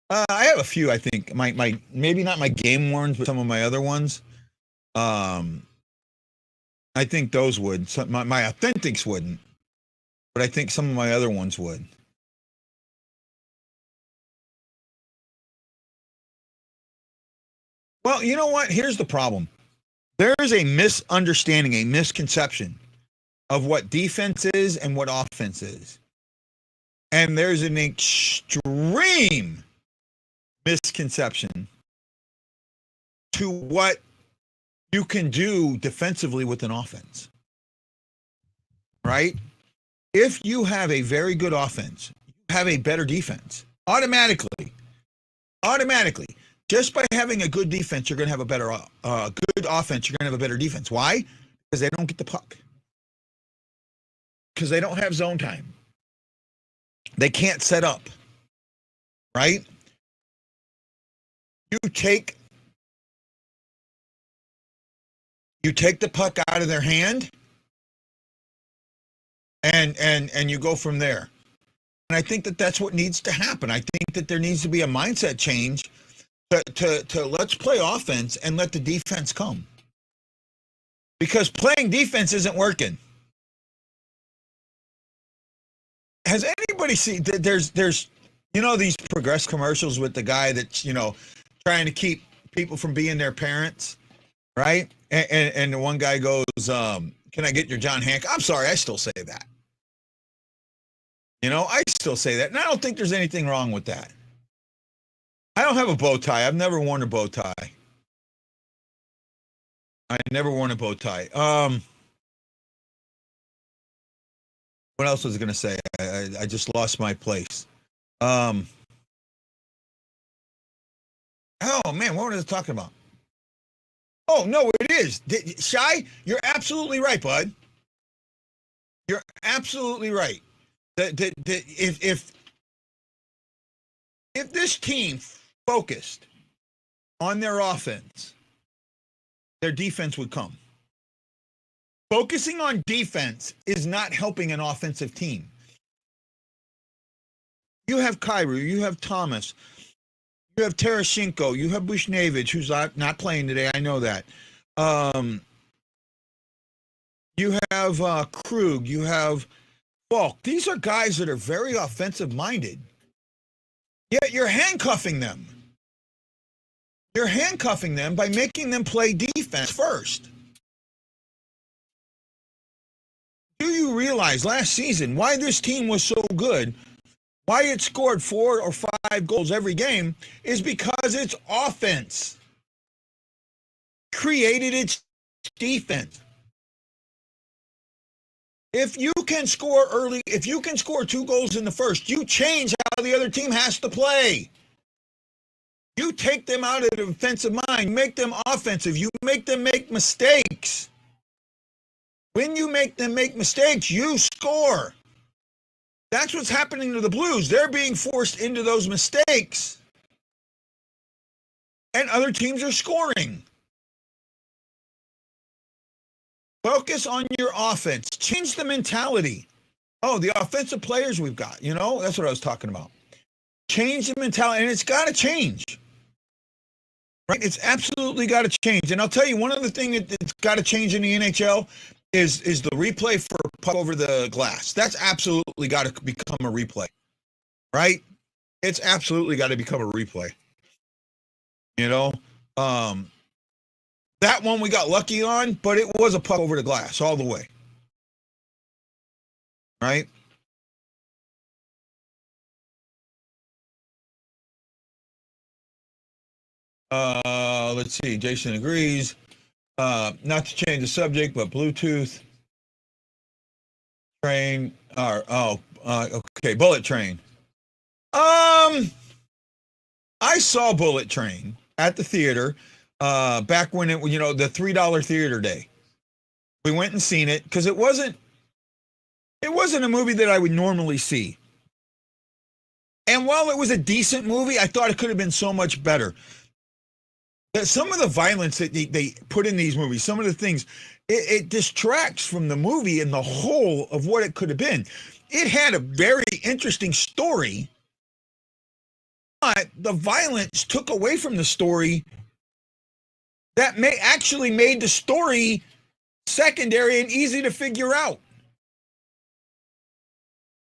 I have a few, I think. My maybe not my game ones, but some of my other ones. I think those would. My authentics wouldn't, but I think some of my other ones would. Well, you know what? Here's the problem. There is a misunderstanding, a misconception of what defense is and what offense is. And there's an extreme misconception to what you can do defensively with an offense. Right? If you have a very good offense, you have a better defense. Automatically. Just by having a good defense, you're going to have a better good offense. You're going to have a better defense. Why? Because they don't get the puck. Because they don't have zone time. They can't set up. Right? You take the puck out of their hand, and you go from there. And I think that that's what needs to happen. I think that there needs to be a mindset change to let's play offense and let the defense come. Because playing defense isn't working. Has anybody seen, there's these Progress commercials with the guy that's, trying to keep people from being their parents, right? And the one guy goes, can I get your John Hancock? I'm sorry, I still say that. I still say that, and I don't think there's anything wrong with that. I don't have a bow tie. I've never worn a bow tie. I never worn a bow tie. What else was I going to say? I just lost my place. Oh man, what was I talking about? Oh no, it is. Shy, you're absolutely right, bud. You're absolutely right. If this team focused on their offense, their defense would come. Focusing on defense is not helping an offensive team. You have Kyrou, you have Thomas, you have Tarasenko, you have Bushnevich, who's not playing today. I know that. You have Krug, you have Falk. These are guys that are very offensive-minded. Yet you're handcuffing them. You're handcuffing them by making them play defense first. Do you realize last season why this team was so good, why it scored 4 or 5 goals every game, is because its offense created its defense. If you can score early, if you can score 2 goals in the first, you change how the other team has to play. You take them out of the defensive mind, make them offensive. You make them make mistakes. When you make them make mistakes, you score. That's what's happening to the Blues. They're being forced into those mistakes. And other teams are scoring. Focus on your offense. Change the mentality. Oh, the offensive players we've got, that's what I was talking about. Change the mentality, and it's got to change. Right? It's absolutely got to change. And I'll tell you, one other thing that's got to change in the NHL is the replay for puck over the glass. That's absolutely got to become a replay, right? It's absolutely got to become a replay. That one we got lucky on, but it was a puck over the glass all the way, right? Let's see. Jason agrees. Not to change the subject, but Bluetooth train. Okay, Bullet Train. I saw Bullet Train at the theater back when the $3 theater day. We went and seen it because it wasn't a movie that I would normally see. And while it was a decent movie, I thought it could have been so much better. Some of the violence that they put in these movies, some of the things, it distracts from the movie and the whole of what it could have been. It had a very interesting story, but the violence took away from the story that actually made the story secondary and easy to figure out.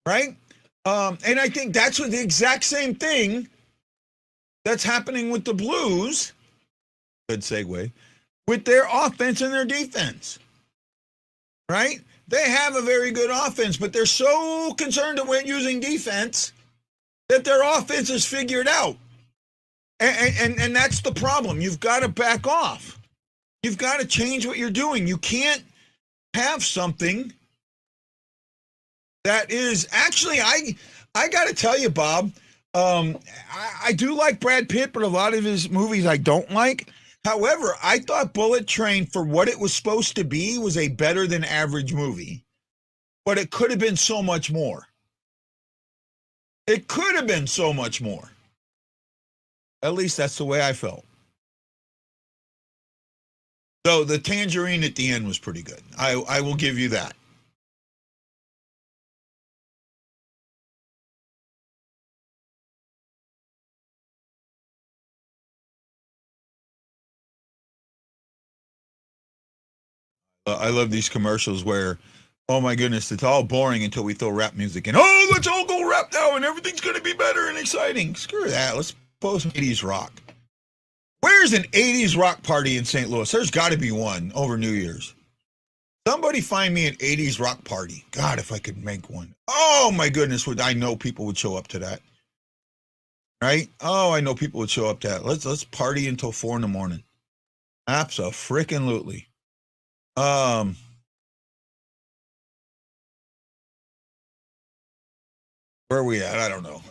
Right? And I think that's what the exact same thing that's happening with the Blues. Good segue. With their offense and their defense. Right? They have a very good offense, but they're so concerned with using defense that their offense is figured out. And that's the problem. You've got to back off. You've got to change what you're doing. You can't have something that is actually, I got to tell you, Bob, I do like Brad Pitt, but a lot of his movies I don't like. However, I thought Bullet Train, for what it was supposed to be, was a better than average movie. But it could have been so much more. It could have been so much more. At least that's the way I felt. So the tangerine at the end was pretty good. I will give you that. I love these commercials where, oh my goodness, it's all boring until we throw rap music in. Oh, let's all go rap now and everything's going to be better and exciting. Screw that. Let's post 80s rock. Where's an 80s rock party in St. Louis? There's got to be one over New Year's. Somebody find me an 80s rock party. God, if I could make one. Oh my goodness, I know people would show up to that. Right? Oh, I know people would show up to that. Let's party until 4 a.m. Abso-freaking-lutely. Where are we at? I don't know.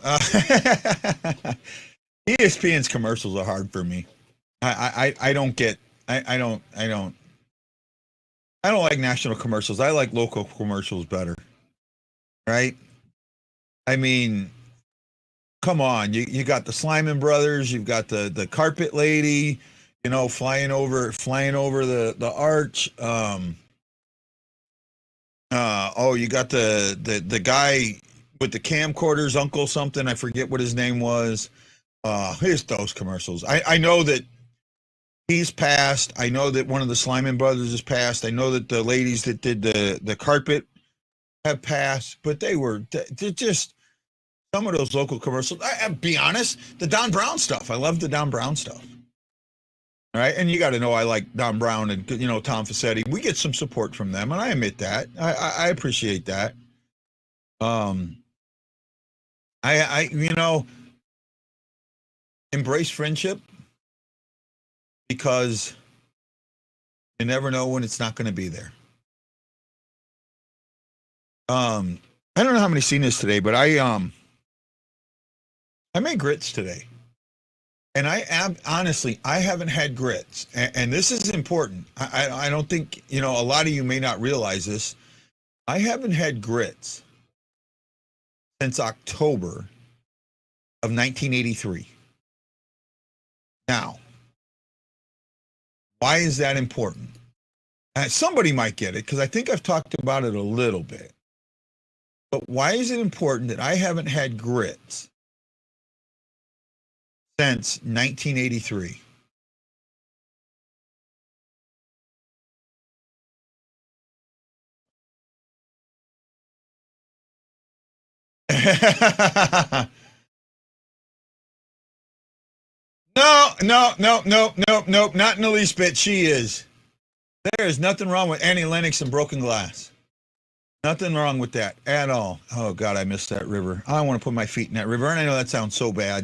ESPN's commercials are hard for me. I don't get. I don't like national commercials. I like local commercials better. Right? I mean, come on. You got the Slyman brothers. You've got the carpet lady. You know, flying over the arch. You got the guy with the camcorders, Uncle something. I forget what his name was. Here's those commercials. I know that he's passed. I know that one of the Slyman brothers has passed. I know that the ladies that did the carpet have passed, but they're just some of those local commercials. I'll be honest, the Don Brown stuff. I love the Don Brown stuff. All right, and you got to know I like Don Brown and Tom Fassetti. We get some support from them, and I admit that. I appreciate that. I embrace friendship because you never know when it's not going to be there. I don't know how many seen this today, but I made grits today. And honestly, I haven't had grits. And this is important. I don't think, a lot of you may not realize this. I haven't had grits since October of 1983. Now, why is that important? Somebody might get it because I think I've talked about it a little bit. But why is it important that I haven't had grits since 1983? No, not in the least bit. She is. There is nothing wrong with Annie Lennox and Broken Glass. Nothing wrong with that at all. Oh, God, I missed that river. I want to put my feet in that river, and I know that sounds so bad.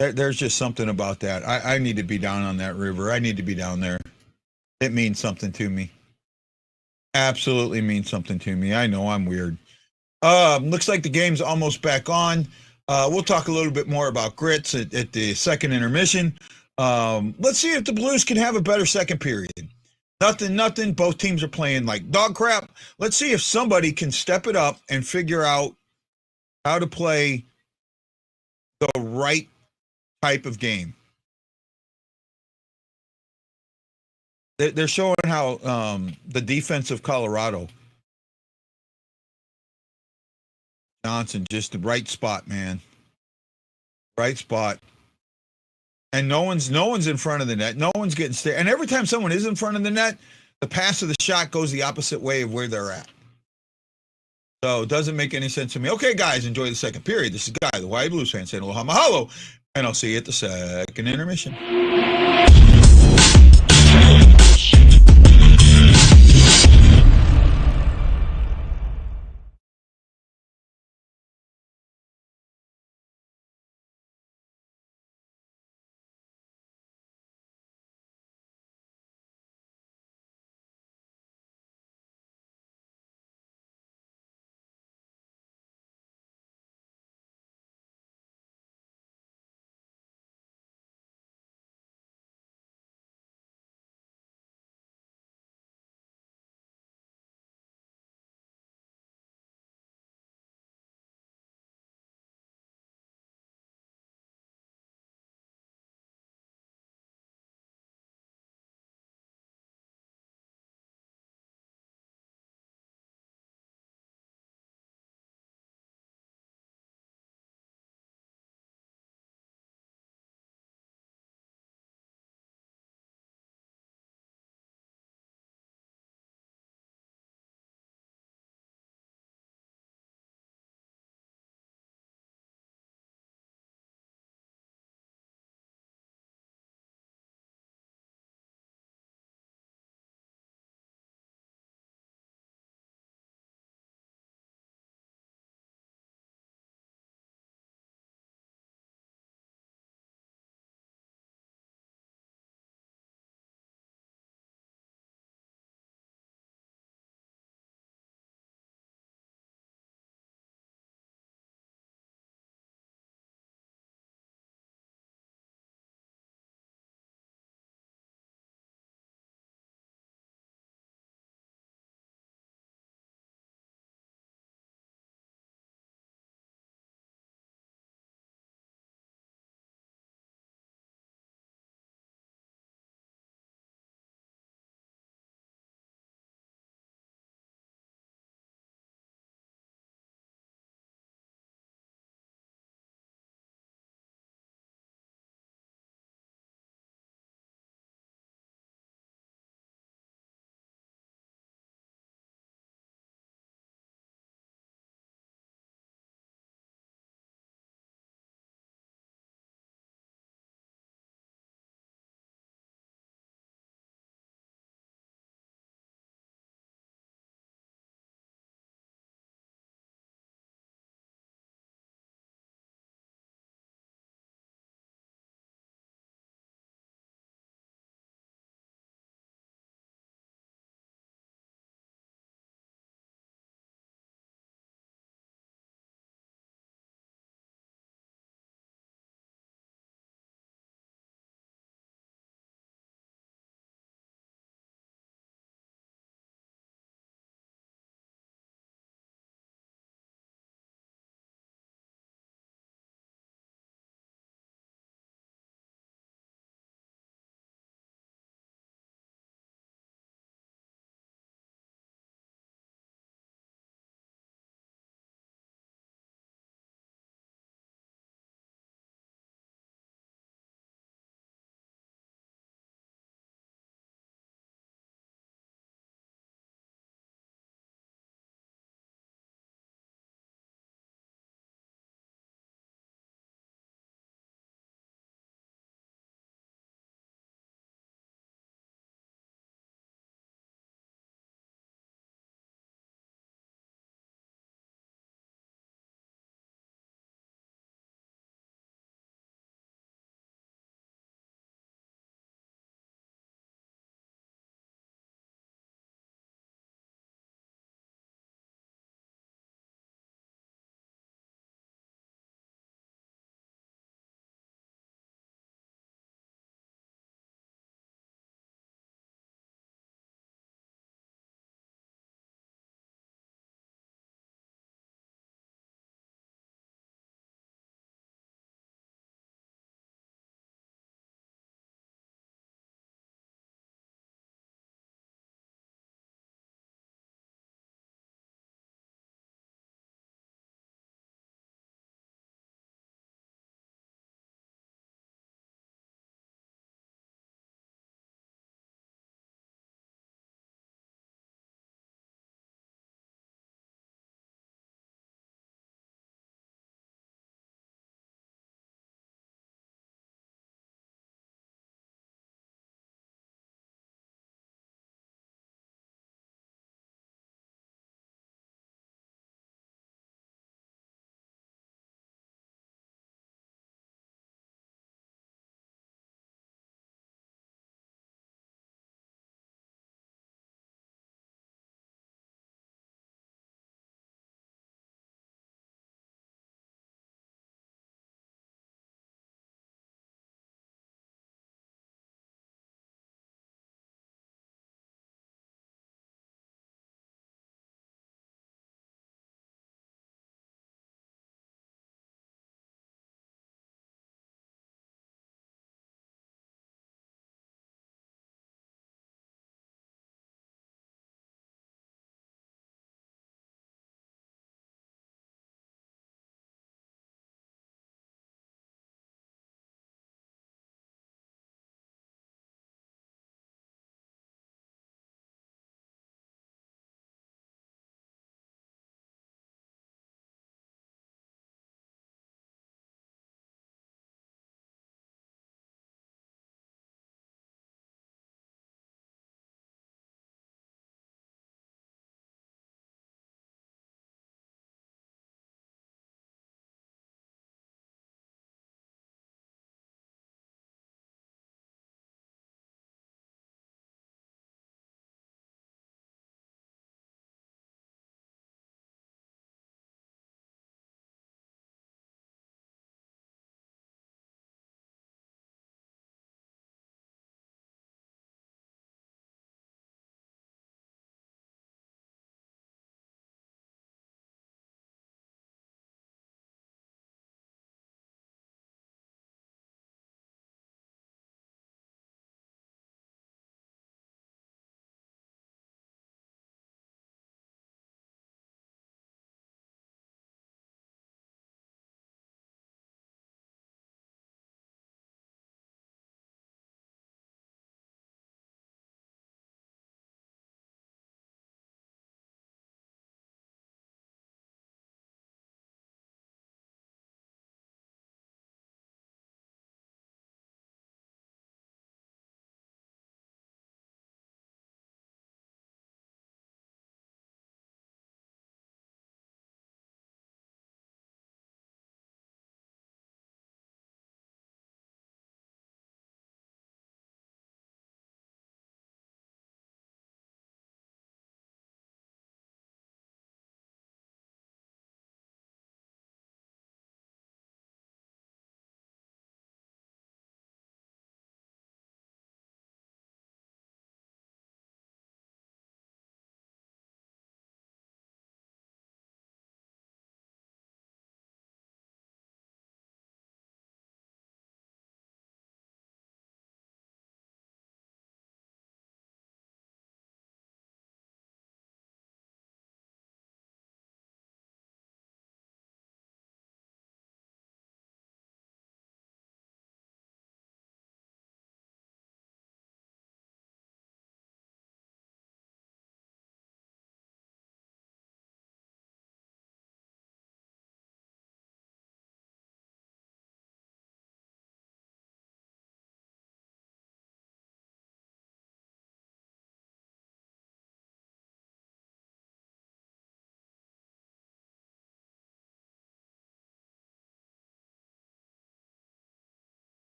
There's just something about that. I need to be down on that river. I need to be down there. It means something to me. Absolutely means something to me. I know I'm weird. Looks like the game's almost back on. We'll talk a little bit more about grits at the second intermission. Let's see if the Blues can have a better second period. Nothing. Both teams are playing like dog crap. Let's see if somebody can step it up and figure out how to play the right type of game. They're showing how the defense of Colorado. Johnson, just the right spot, man. Right spot. And no one's in front of the net. No one's getting stared. And every time someone is in front of the net, the pass of the shot goes the opposite way of where they're at. So it doesn't make any sense to me. Okay, guys, enjoy the second period. This is Guy, the Hawaii Blues fan, saying aloha mahalo. And I'll see you at the second intermission.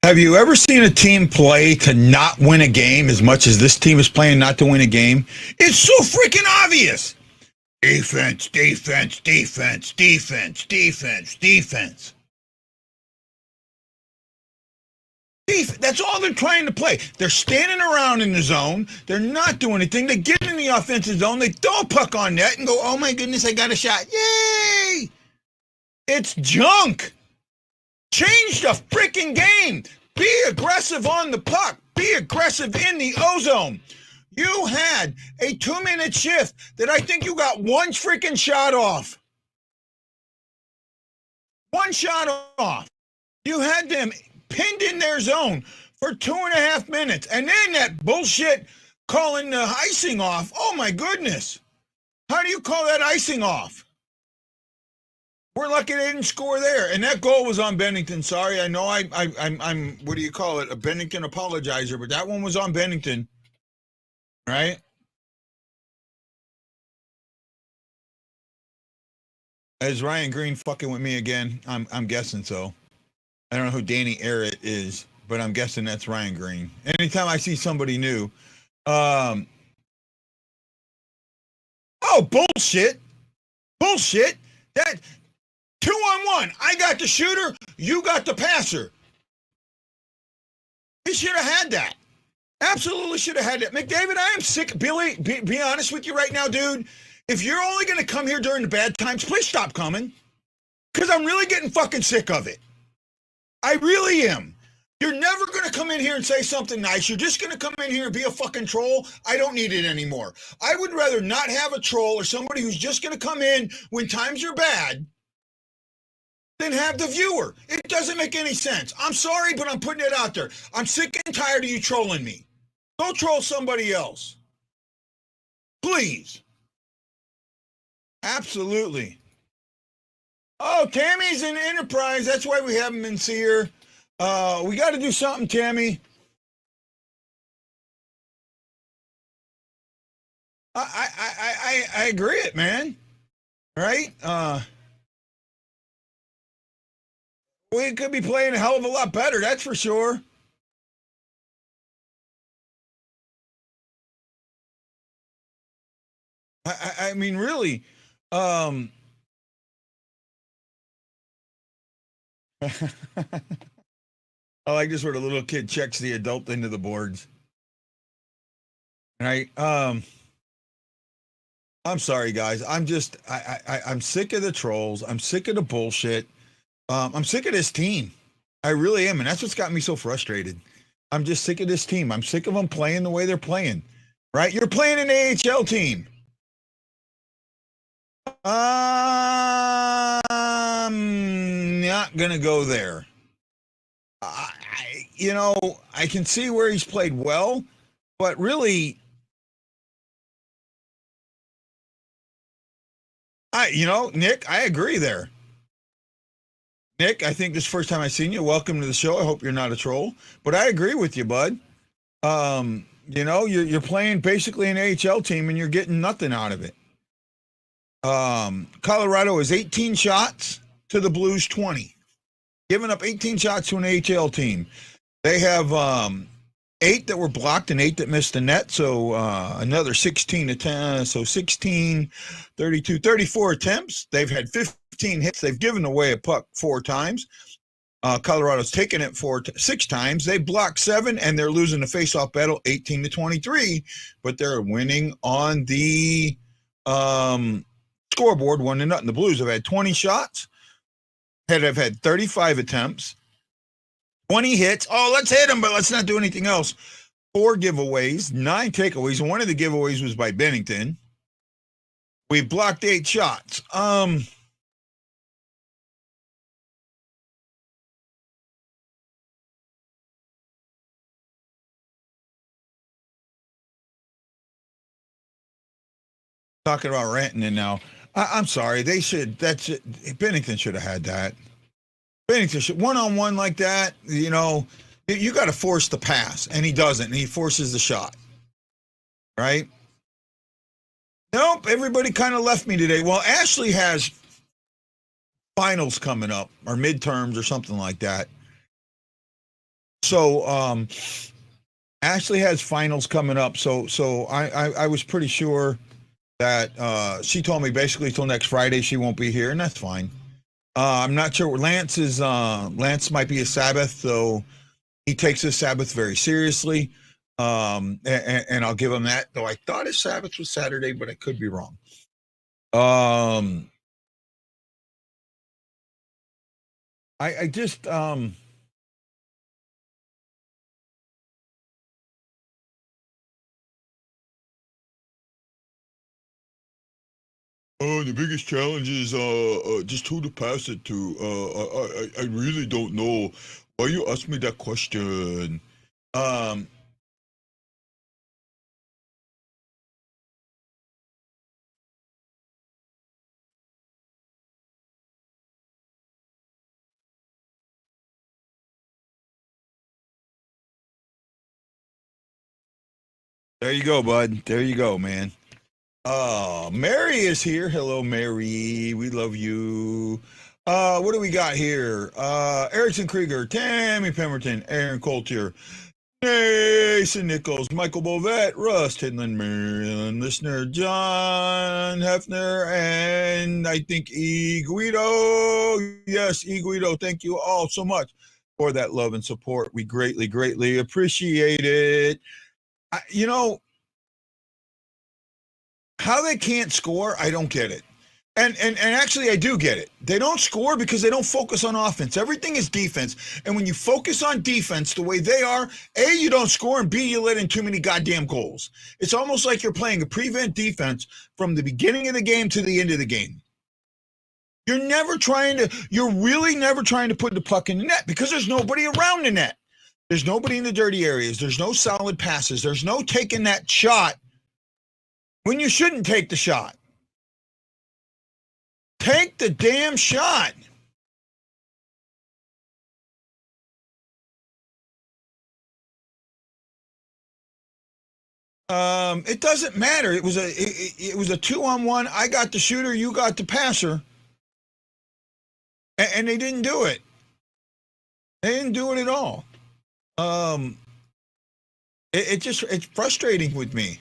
Have you ever seen a team play to not win a game as much as this team is playing not to win a game? It's so freaking obvious. Defense, defense, defense, defense, defense, defense. That's all they're trying to play. They're standing around in the zone. They're not doing anything. They get in the offensive zone. They throw a puck on net and go, oh my goodness, I got a shot. Yay! It's junk. Change the freaking game. Be aggressive on the puck. Be aggressive in the ozone. You had a 2-minute shift that I think you got one freaking shot off. One shot off. You had them pinned in their zone for 2.5 minutes. And then that bullshit calling the icing off. Oh my goodness. How do you call that icing off? We're lucky they didn't score there. And that goal was on Bennington. Sorry, I know I'm what do you call it? A Bennington apologizer, but that one was on Bennington. Right? Is Ryan Green fucking with me again? I'm guessing so. I don't know who Danny Arrett is, but I'm guessing that's Ryan Green. Anytime I see somebody new. Oh, bullshit. Bullshit. That 2-on-1. I got the shooter, you got the passer. He should have had that. Absolutely should have had that. McDavid, I am sick. Billy, be honest with you right now, dude. If you're only going to come here during the bad times, please stop coming. Because I'm really getting fucking sick of it. I really am. You're never going to come in here and say something nice. You're just going to come in here and be a fucking troll. I don't need it anymore. I would rather not have a troll or somebody who's just going to come in when times are bad than have the viewer. It doesn't make any sense. I'm sorry, but I'm putting it out there. I'm sick and tired of you trolling me. Go troll somebody else. Please. Absolutely. Oh, Tammy's in Enterprise. That's why we haven't been see her. We got to do something, Tammy. I agree it, man. Right? We could be playing a hell of a lot better, that's for sure. I mean, really. I like this where the little kid checks the adult into the boards. Right? I'm sorry, guys. I'm sick of the trolls. I'm sick of the bullshit. I'm sick of this team. I really am. And that's what's got me so frustrated. I'm just sick of this team. I'm sick of them playing the way they're playing. Right? You're playing an AHL team. I'm not going to go there. I can see where he's played well, but really, Nick, I agree there. Nick, I think this is the first time I've seen you. Welcome to the show. I hope you're not a troll, but I agree with you, bud. You're playing basically an AHL team and you're getting nothing out of it. Colorado is 18 shots to the Blues 20. Giving up 18 shots to an AHL team. They have 8 that were blocked and 8 that missed the net. So another 16 attempts. So 16, 32, 34 attempts. They've had 15 hits. They've given away a puck 4 times. Colorado's taken it 6 times. They blocked 7 and they're losing the face-off battle 18-23. But they're winning on the scoreboard 1-0. The Blues have had 20 shots. Have had 35 attempts, 20 hits. Oh, let's hit them, but let's not do anything else. 4 giveaways, 9 takeaways. One of the giveaways was by Bennington. We blocked 8 shots. Talking about Rantanen now. I'm sorry. Bennington should have had that. Bennington should, one-on-one like that, you got to force the pass, and he doesn't, and he forces the shot. Right? Nope, everybody kind of left me today. Well, Ashley has finals coming up, or midterms, or something like that. So Ashley has finals coming up. So I was pretty sure that she told me basically till next Friday she won't be here, and that's fine. I'm not sure. Lance might be a Sabbath, so he takes his Sabbath very seriously. And I'll give him that. Though I thought his Sabbath was Saturday, but I could be wrong. I just the biggest challenge is just who to pass it to. I really don't know. Why you ask me that question? Um, there you go, bud. There you go, man. Mary is here. Hello, Mary. We love you. What do we got here? Erickson Krieger, Tammy Pemberton, Aaron Coulter, Jason Nichols, Michael Bovet, Russ Tidland, Maryland listener, John Hefner, and I think E. Guido. Yes, E. Guido. Thank you all so much for that love and support. We greatly, greatly appreciate it. You know, how they can't score, I don't get it. And actually, I do get it. They don't score because they don't focus on offense. Everything is defense. And when you focus on defense the way they are, A, you don't score, and B, you let in too many goddamn goals. It's almost like you're playing a prevent defense from the beginning of the game to the end of the game. You're really never trying to put the puck in the net because there's nobody around the net. There's nobody in the dirty areas. There's no solid passes. There's no taking that shot when you shouldn't take the shot. Take the damn shot. It doesn't matter. It was a 2-on-1. I got the shooter, you got the passer, and they didn't do it. They didn't do it at all. It's frustrating with me.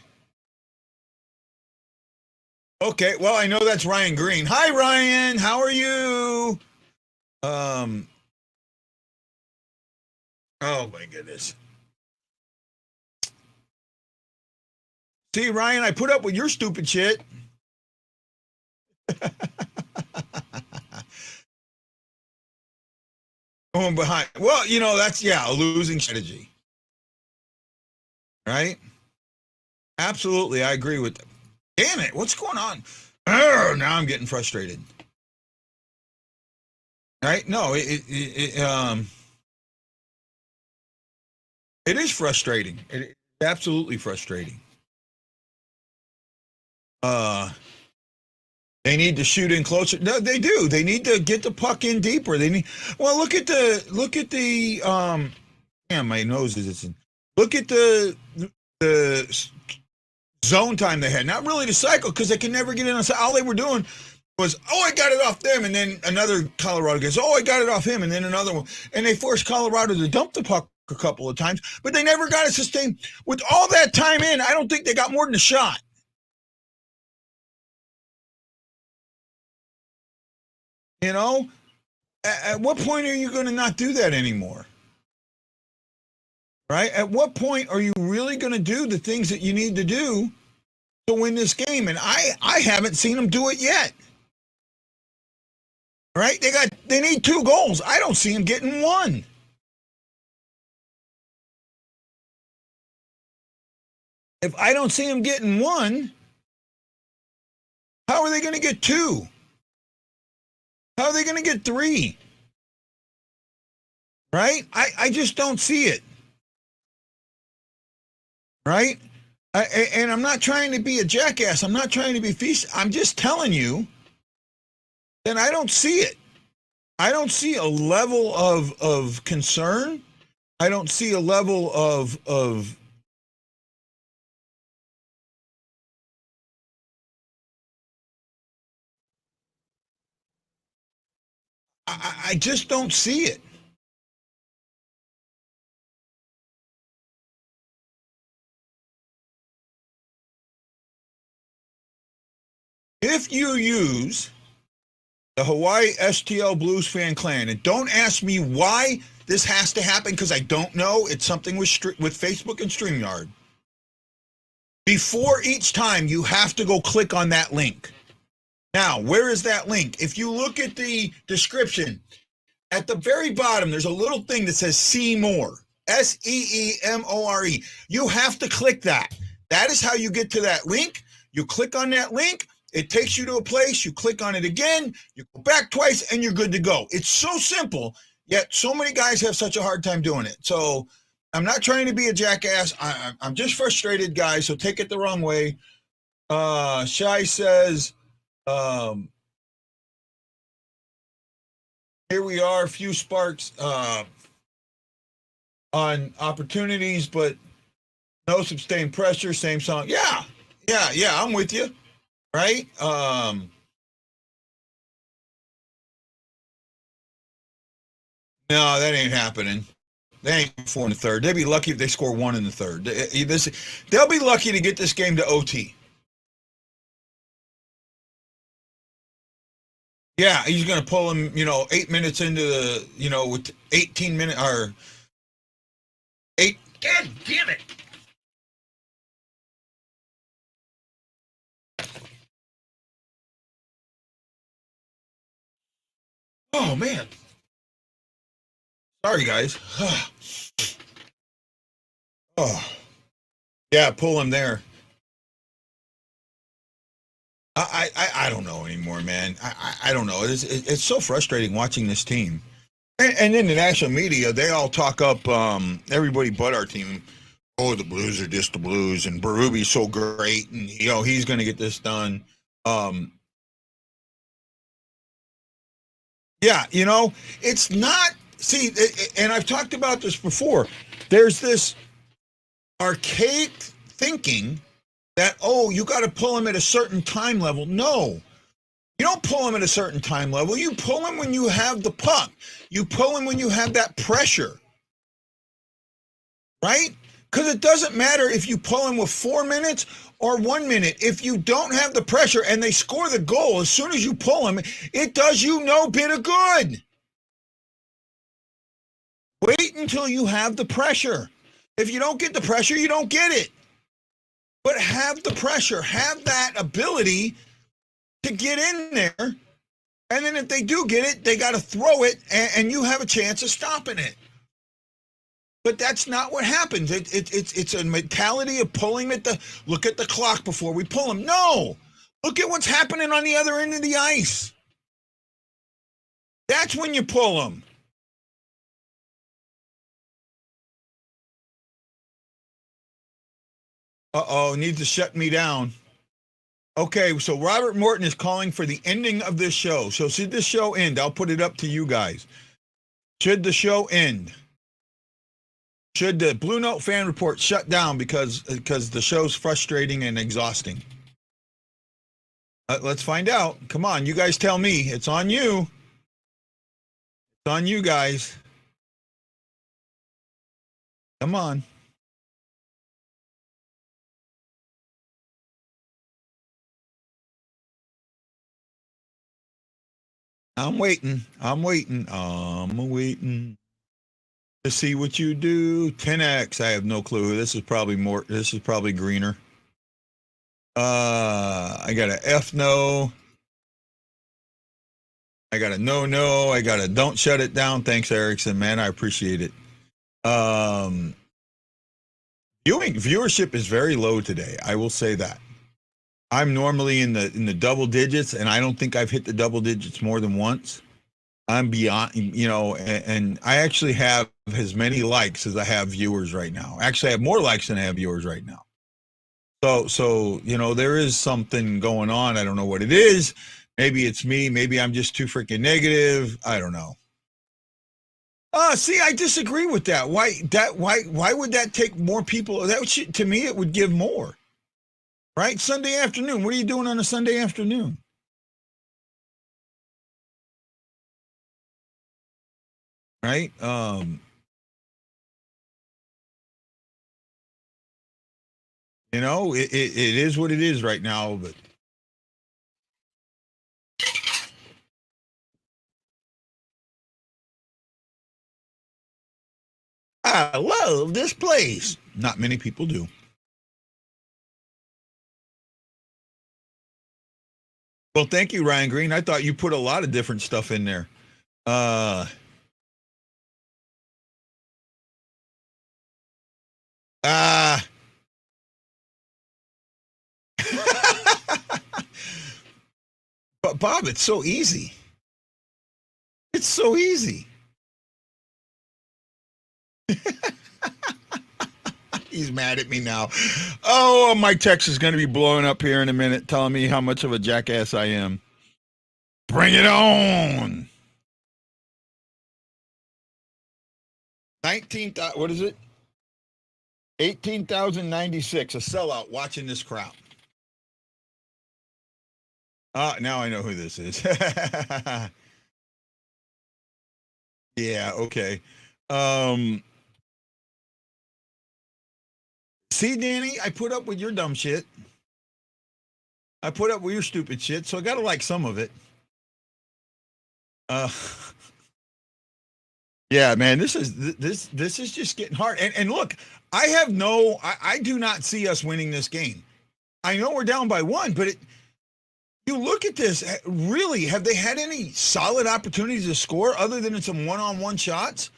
Okay, well, I know that's Ryan Green. Hi, Ryan. How are you? Oh my goodness. See, Ryan, I put up with your stupid shit. Going behind. Well, that's a losing strategy. Right? Absolutely, I agree with them. Damn it, what's going on? Now I'm getting frustrated. Right? No, it is frustrating. It's absolutely frustrating. They need to shoot in closer. No, they do. They need to get the puck in deeper. Look at the damn, my nose is itching. Look at the zone time they had. Not really the cycle because they can never get in. All they were doing was, I got it off them, and then another Colorado gets, I got it off him, and then another one. And they forced Colorado to dump the puck a couple of times, but they never got it sustained. With all that time in, I don't think they got more than a shot. At what point are you going to not do that anymore? Right? At what point are you really going to do the things that you need to do to win this game? And I haven't seen them do it yet. Right? They need 2 goals. I don't see them getting 1. If I don't see them getting 1, how are they going to get 2? How are they going to get 3? Right? I just don't see it. Right? And I'm not trying to be a jackass. I'm not trying to be feast. I'm just telling you that I don't see it. I don't see a level of concern. I don't see a level of I just don't see it. if you use the Hawaii STL Blues Fan Clan, and don't ask me why this has to happen, because I don't know. It's something with Facebook and StreamYard. Before each time, you have to go click on that link. Now, where is that link? If you look at the description, at the very bottom, there's a little thing that says see more. SEEMORE. You have to click that. That is how you get to that link. You click on that link. It takes you to a place. You click on it again. You go back twice, and you're good to go. It's so simple, yet so many guys have such a hard time doing it. So I'm not trying to be a jackass. I'm just frustrated, guys, so take it the wrong way. Shai says, here we are, a few sparks on opportunities, but no sustained pressure, same song. Yeah, I'm with you. Right? No, that ain't happening. They ain't 4 in the third. They'd be lucky if they score 1 in the third. They'll be lucky to get this game to OT. Yeah, he's going to pull him, 8 minutes into the, with 18 minutes or 8. God damn it. Oh, man. Sorry, guys. Oh, yeah, pull him there. I don't know anymore, man. I don't know. It's so frustrating watching this team. And in the national media, they all talk up everybody but our team. Oh, the Blues are just the Blues, and Berube's so great, and he's going to get this done. Yeah, it's not. See, and I've talked about this before. There's this archaic thinking that, you got to pull him at a certain time level. No, you don't pull him at a certain time level. You pull him when you have the puck. You pull him when you have that pressure, right? Because it doesn't matter if you pull him with 4 minutes or 1 minute. If you don't have the pressure and they score the goal, as soon as you pull him, it does you no bit of good. Wait until you have the pressure. If you don't get the pressure, you don't get it. But have the pressure. Have that ability to get in there. And then if they do get it, they got to throw it, and you have a chance of stopping it. But that's not what happens. It's a mentality of pulling look at the clock before we pull them. No, look at what's happening on the other end of the ice. That's when you pull them. Needs to shut me down. Okay, so Robert Morton is calling for the ending of this show. So should this show end? I'll put it up to you guys. Should the show end? Should the Blue Note fan report shut down because the show's frustrating and exhausting? Let's find out. Come on, you guys tell me. It's on you. It's on you guys. Come on. I'm waiting to see what you do. 10X, I have no clue. This is probably greener. I got a F no. I got a no. I got a don't shut it down. Thanks, Erickson, man. I appreciate it. Viewership is very low today. I will say that. I'm normally in the double digits, and I don't think I've hit the double digits more than once. I'm beyond, and I actually have as many likes as I have viewers right now. Actually, I have more likes than I have viewers right now. So there is something going on. I don't know what it is. Maybe it's me. Maybe I'm just too freaking negative. I don't know. See, I disagree with that. Why would that take more people? To me, it would give more. Right? Sunday afternoon. What are you doing on a Sunday afternoon? Right? It is what it is right now, but I love this place. Not many people do. Well, thank you, Ryan Green. I thought you put a lot of different stuff in there. Uh, uh, but Bob, it's so easy. It's so easy. He's mad at me now. Oh, my text is going to be blowing up here in a minute, telling me how much of a jackass I am. Bring it on. 19,000, what is it? 18,096, a sellout watching this crowd. Now I know who this is. Yeah, okay. See, Danny, I put up with your dumb shit. I put up with your stupid shit, so I gotta like some of it. Yeah, man, this is just getting hard. And look, I do not see us winning this game. I know we're down by 1, but you look at this, really, have they had any solid opportunities to score other than in some one-on-one shots?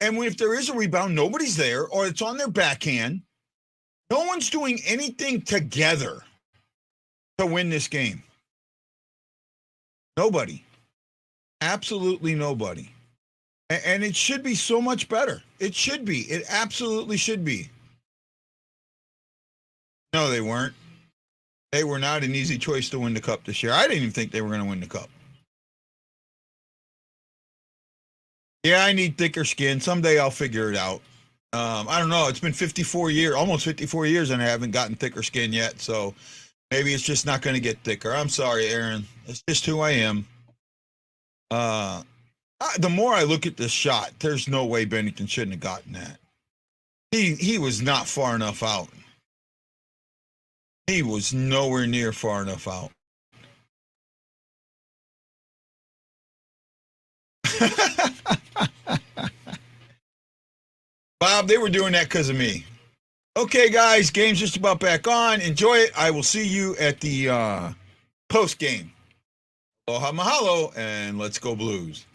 And if there is a rebound, nobody's there, or it's on their backhand. No one's doing anything together to win this game. Nobody. Absolutely nobody. And it should be so much better. It should be. It absolutely should be. No, they weren't. They were not an easy choice to win the cup this year. I didn't even think they were going to win the cup. Yeah, I need thicker skin. Someday I'll figure it out. I don't know. It's been 54 years, almost 54 years, and I haven't gotten thicker skin yet. So maybe it's just not going to get thicker. I'm sorry, Aaron. It's just who I am. The more I look at this shot, there's no way Bennington shouldn't have gotten that. He was not far enough out. He was nowhere near far enough out. Bob, they were doing that because of me. Okay, guys, game's just about back on. Enjoy it. I will see you at the post game. Aloha mahalo, and let's go Blues.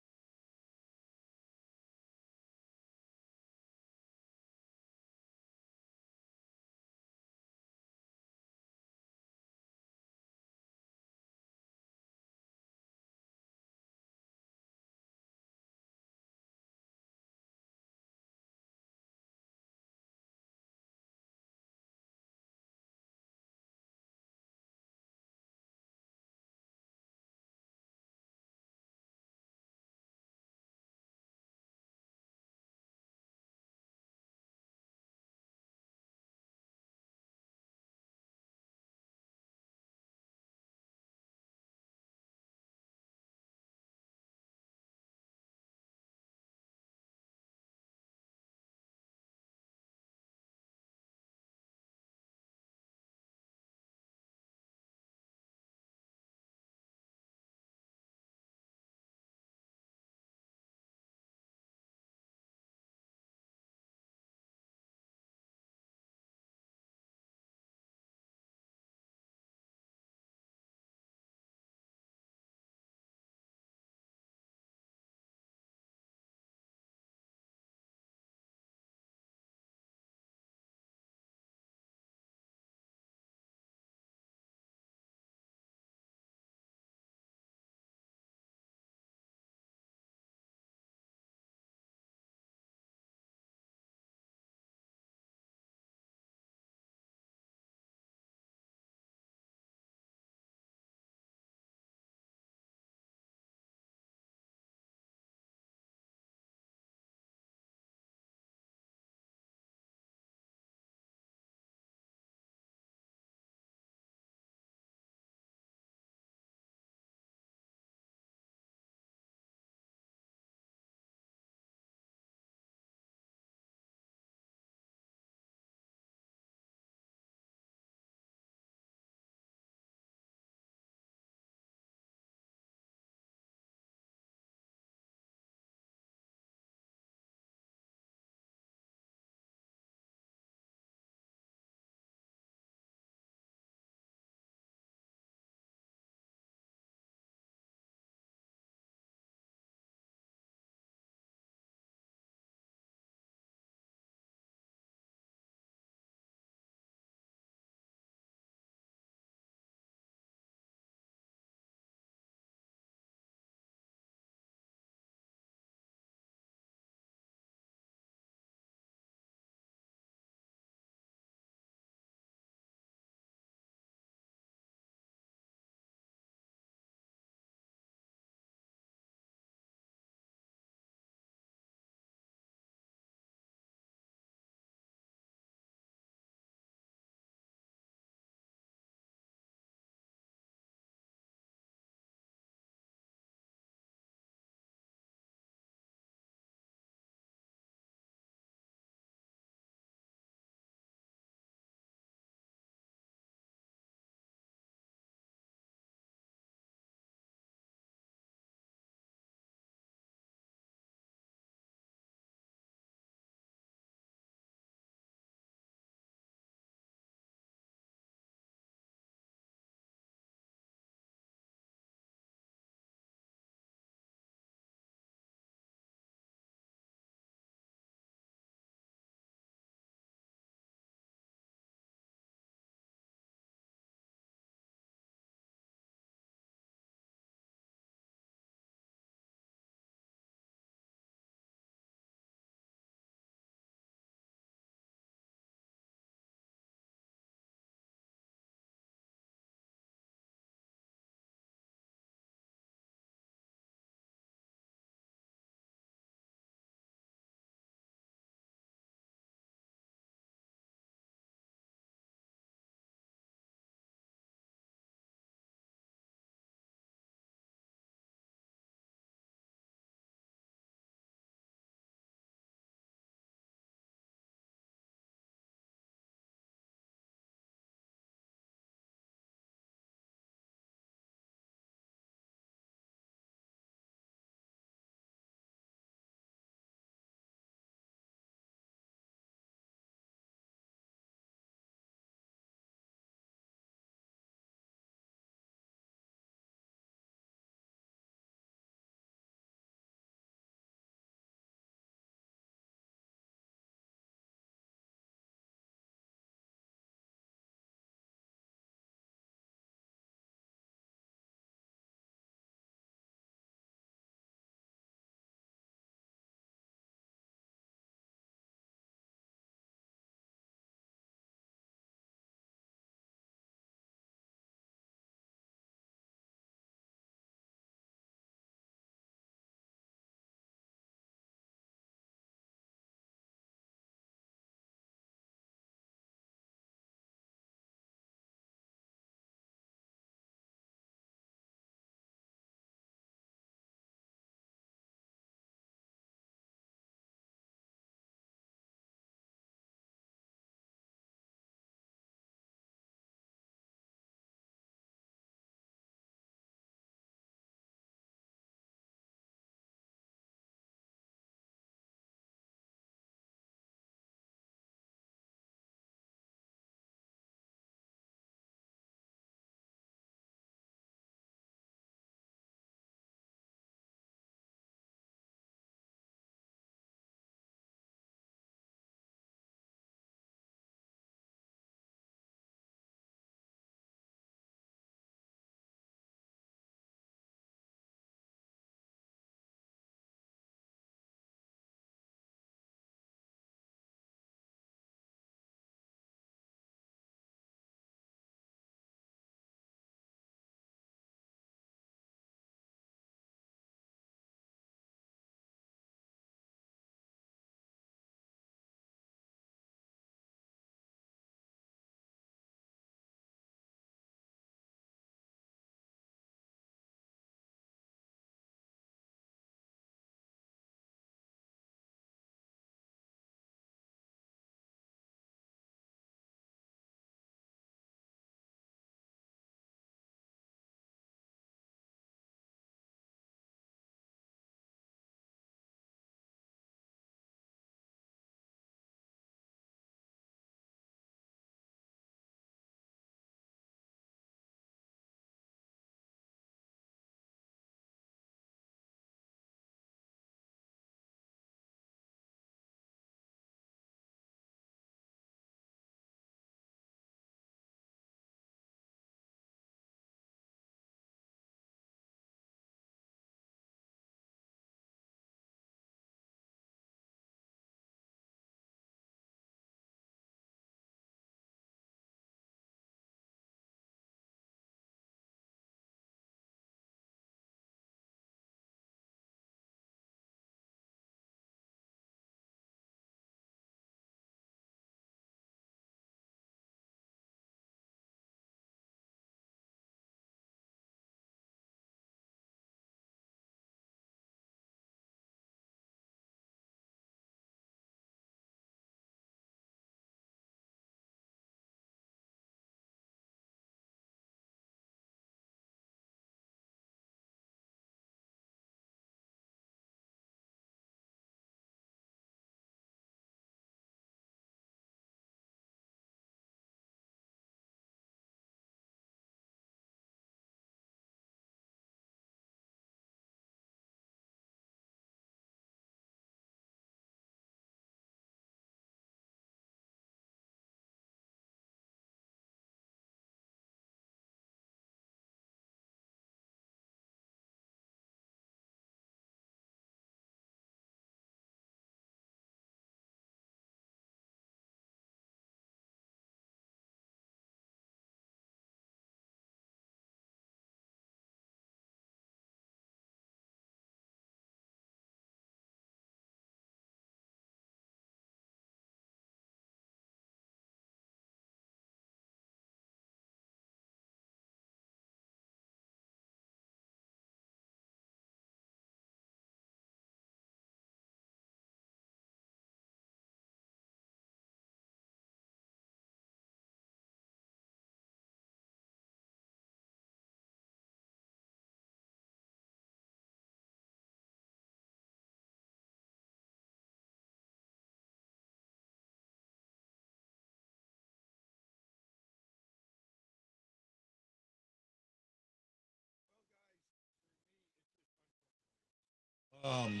Um,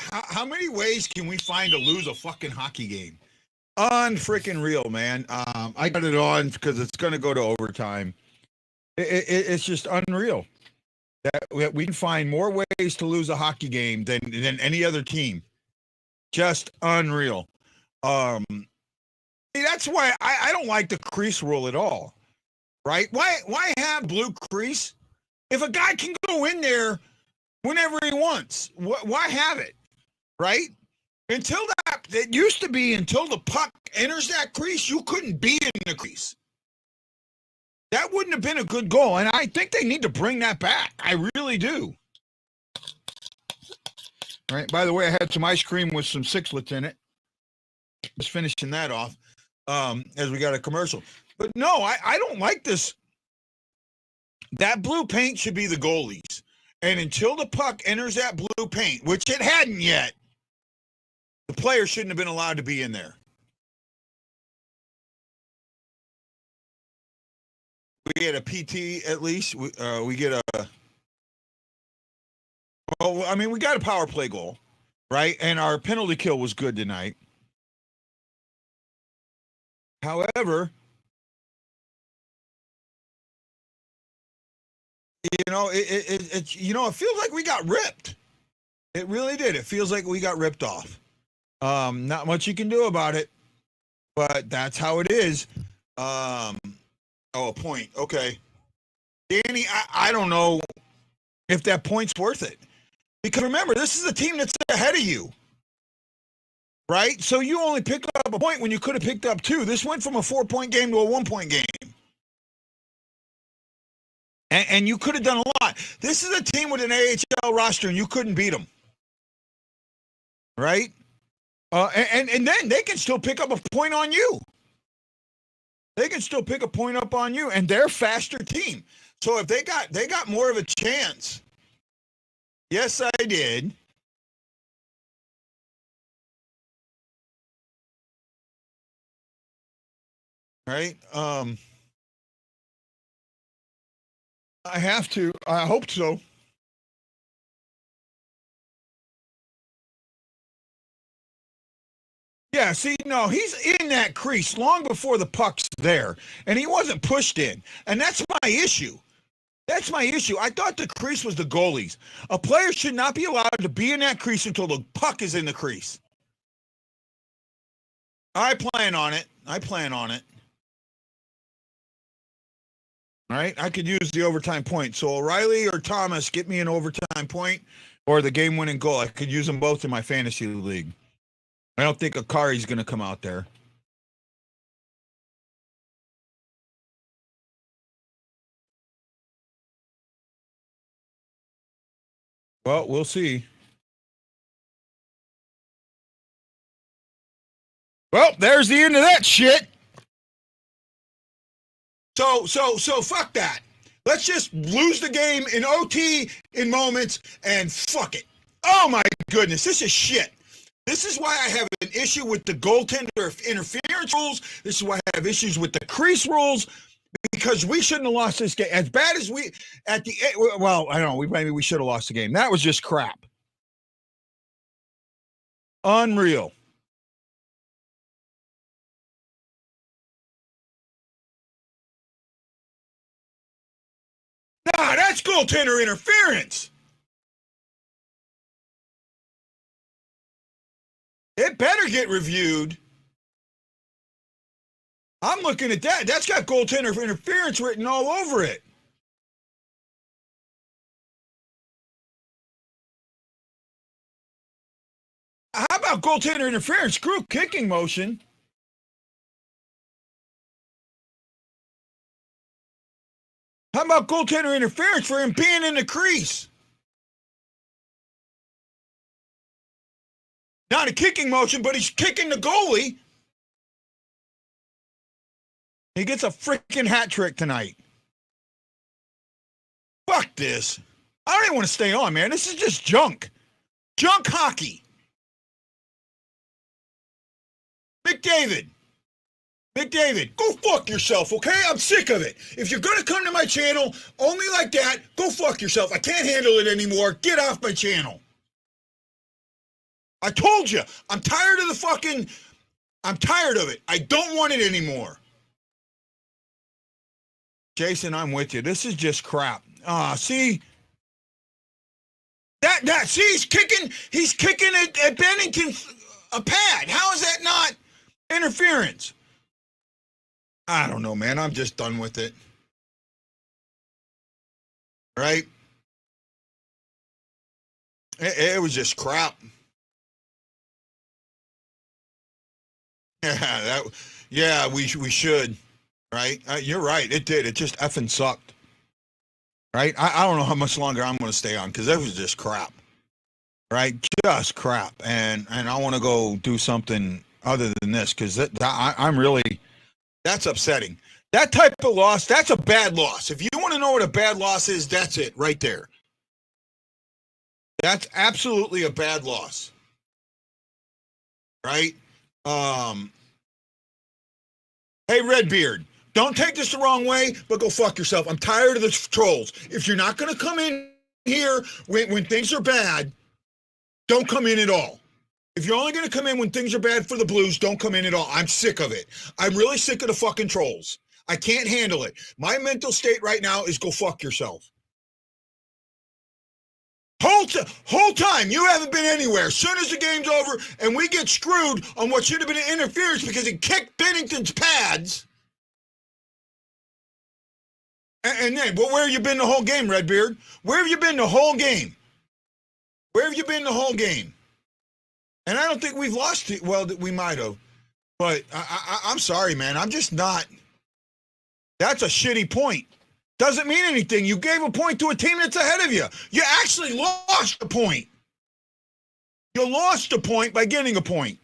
how many ways can we find to lose a fucking hockey game? Unfreaking real, man. I got it on because it's going to go to overtime. It's just unreal that we can find more ways to lose a hockey game than any other team. Just unreal. That's why I don't like the crease rule at all. Right? Why have blue crease? If a guy can go in there whenever he wants, why have it? Right? Until it used to be until the puck enters that crease, you couldn't be in the crease. That wouldn't have been a good goal, and I think they need to bring that back. I really do. Right. By the way, I had some ice cream with some sixlets in it. Just finishing that off as we got a commercial. But no, I don't like this. That blue paint should be the goalies. And until the puck enters that blue paint, which it hadn't yet, the player shouldn't have been allowed to be in there. We get a PT at least. We get a. Well, I mean, we got a power play goal, right? And our penalty kill was good tonight. However, it feels like we got ripped. It really did. It feels like we got ripped off. Not much you can do about it, but that's how it is. A point. Okay. Danny, I don't know if that point's worth it. Because remember, this is a team that's ahead of you. Right? So you only picked up a point when you could have picked up 2. This went from a 4-point game to a 1-point game. And you could have done a lot. This is a team with an AHL roster, and you couldn't beat them. Right? And then they can still pick up a point on you. They can still pick a point up on you, and they're a faster team. So if they got more of a chance. Yes, I did. Right? I have to. I hope so. Yeah, see, no, he's in that crease long before the puck's there, and he wasn't pushed in. And that's my issue. That's my issue. I thought the crease was the goalies. A player should not be allowed to be in that crease until the puck is in the crease. I plan on it. All right, I could use the overtime point. So O'Reilly or Thomas, get me an overtime point or the game-winning goal. I could use them both in my fantasy league. I don't think Akari's going to come out there. Well, we'll see. Well, there's the end of that shit. So fuck that. Let's just lose the game in OT in moments and fuck it. Oh my goodness, this is shit. This is why I have an issue with the goaltender interference rules. This is why I have issues with the crease rules, because we shouldn't have lost this game. As bad as we at the well, I don't know. Maybe we should have lost the game. That was just crap. Unreal. Nah, that's goaltender interference. It better get reviewed. I'm looking at that. That's got goaltender interference written all over it. How about goaltender interference? Screw kicking motion. How about goaltender interference for him being in the crease? Not a kicking motion, but he's kicking the goalie. He gets a freaking hat trick tonight. Fuck this. I don't even want to stay on, man. This is just junk. Junk hockey. McDavid. McDavid, go fuck yourself, okay? I'm sick of it. If you're going to come to my channel only like that, go fuck yourself. I can't handle it anymore. Get off my channel. I told you, I'm tired of I'm tired of it. I don't want it anymore. Jason, I'm with you. This is just crap. See? See, he's kicking at Bennington a pad. How is that not interference? I don't know, man. I'm just done with it. Right? It was just crap. Yeah, we should. Right? You're right. It did. It just effing sucked. Right? I don't know how much longer I'm going to stay on because that was just crap. Right? Just crap. And I want to go do something other than this because I'm really, that's upsetting. That type of loss, that's a bad loss. If you want to know what a bad loss is, that's it right there. That's absolutely a bad loss. Right? Hey, Redbeard. Don't take this the wrong way, but go fuck yourself. I'm tired of the trolls. If you're not going to come in here when things are bad, don't come in at all. If you're only going to come in when things are bad for the Blues, don't come in at all. I'm sick of it. I'm really sick of the fucking trolls. I can't handle it. My mental state right now is go fuck yourself. Whole time, you haven't been anywhere. As soon as the game's over and we get screwed on what should have been an interference because he kicked Bennington's pads. And then, but where have you been the whole game, Redbeard? Where have you been the whole game? Where have you been the whole game? And I don't think we've lost it. Well, we might have. But I'm sorry, man. I'm just not. That's a shitty point. Doesn't mean anything. You gave a point to a team that's ahead of you. You actually lost a point. You lost a point by getting a point.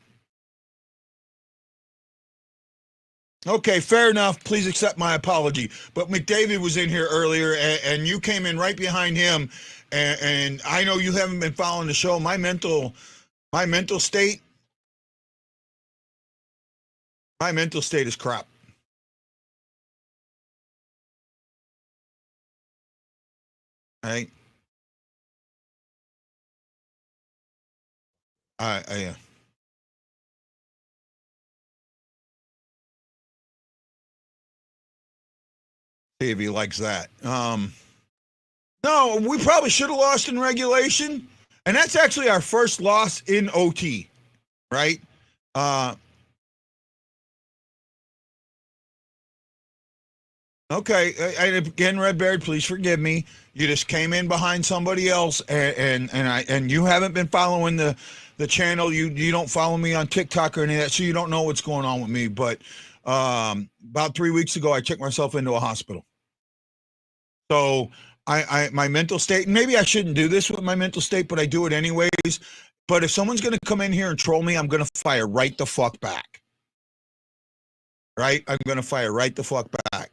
Okay, fair enough. Please accept my apology. But McDavid was in here earlier, and you came in right behind him. And I know you haven't been following the show. My mental state is crap. Right? Yeah. See if he likes that. No, we probably should have lost in regulation, and that's actually our first loss in OT, right? Okay, and again, Redbeard, please forgive me. You just came in behind somebody else, and you haven't been following the channel. You don't follow me on TikTok or any of that, so you don't know what's going on with me. But about 3 weeks ago, I checked myself into a hospital. So my mental state, maybe I shouldn't do this with my mental state, but I do it anyways. But if someone's going to come in here and troll me, I'm going to fire right the fuck back. Right? I'm going to fire right the fuck back.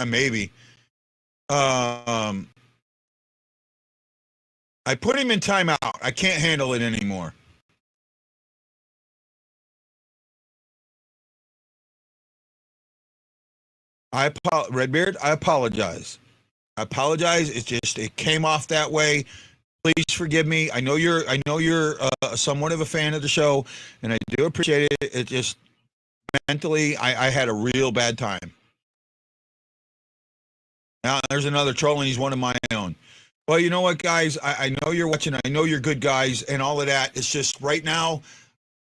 Maybe. I put him in timeout. I can't handle it anymore. Redbeard, I apologize. It came off that way. Please forgive me. I know you're somewhat of a fan of the show, and I do appreciate it. It just mentally, I had a real bad time. Now there's another troll, and he's one of my own. Well, you know what, guys? I know you're watching. I know you're good guys, and all of that. It's just right now,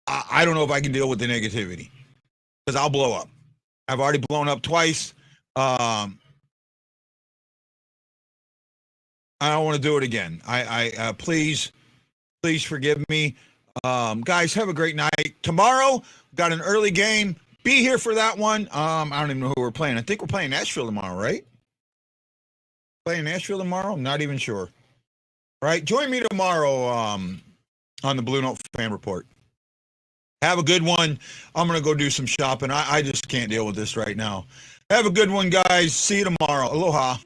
I don't know if I can deal with the negativity because I'll blow up. I've already blown up twice. I don't want to do it again. Please forgive me. Guys, have a great night. Tomorrow, got an early game. Be here for that one. I don't even know who we're playing. I think we're playing Nashville tomorrow, right? Playing Nashville tomorrow? I'm not even sure. All right, join me tomorrow on the BlueNote Fan Report. Have a good one. I'm going to go do some shopping. I just can't deal with this right now. Have a good one, guys. See you tomorrow. Aloha.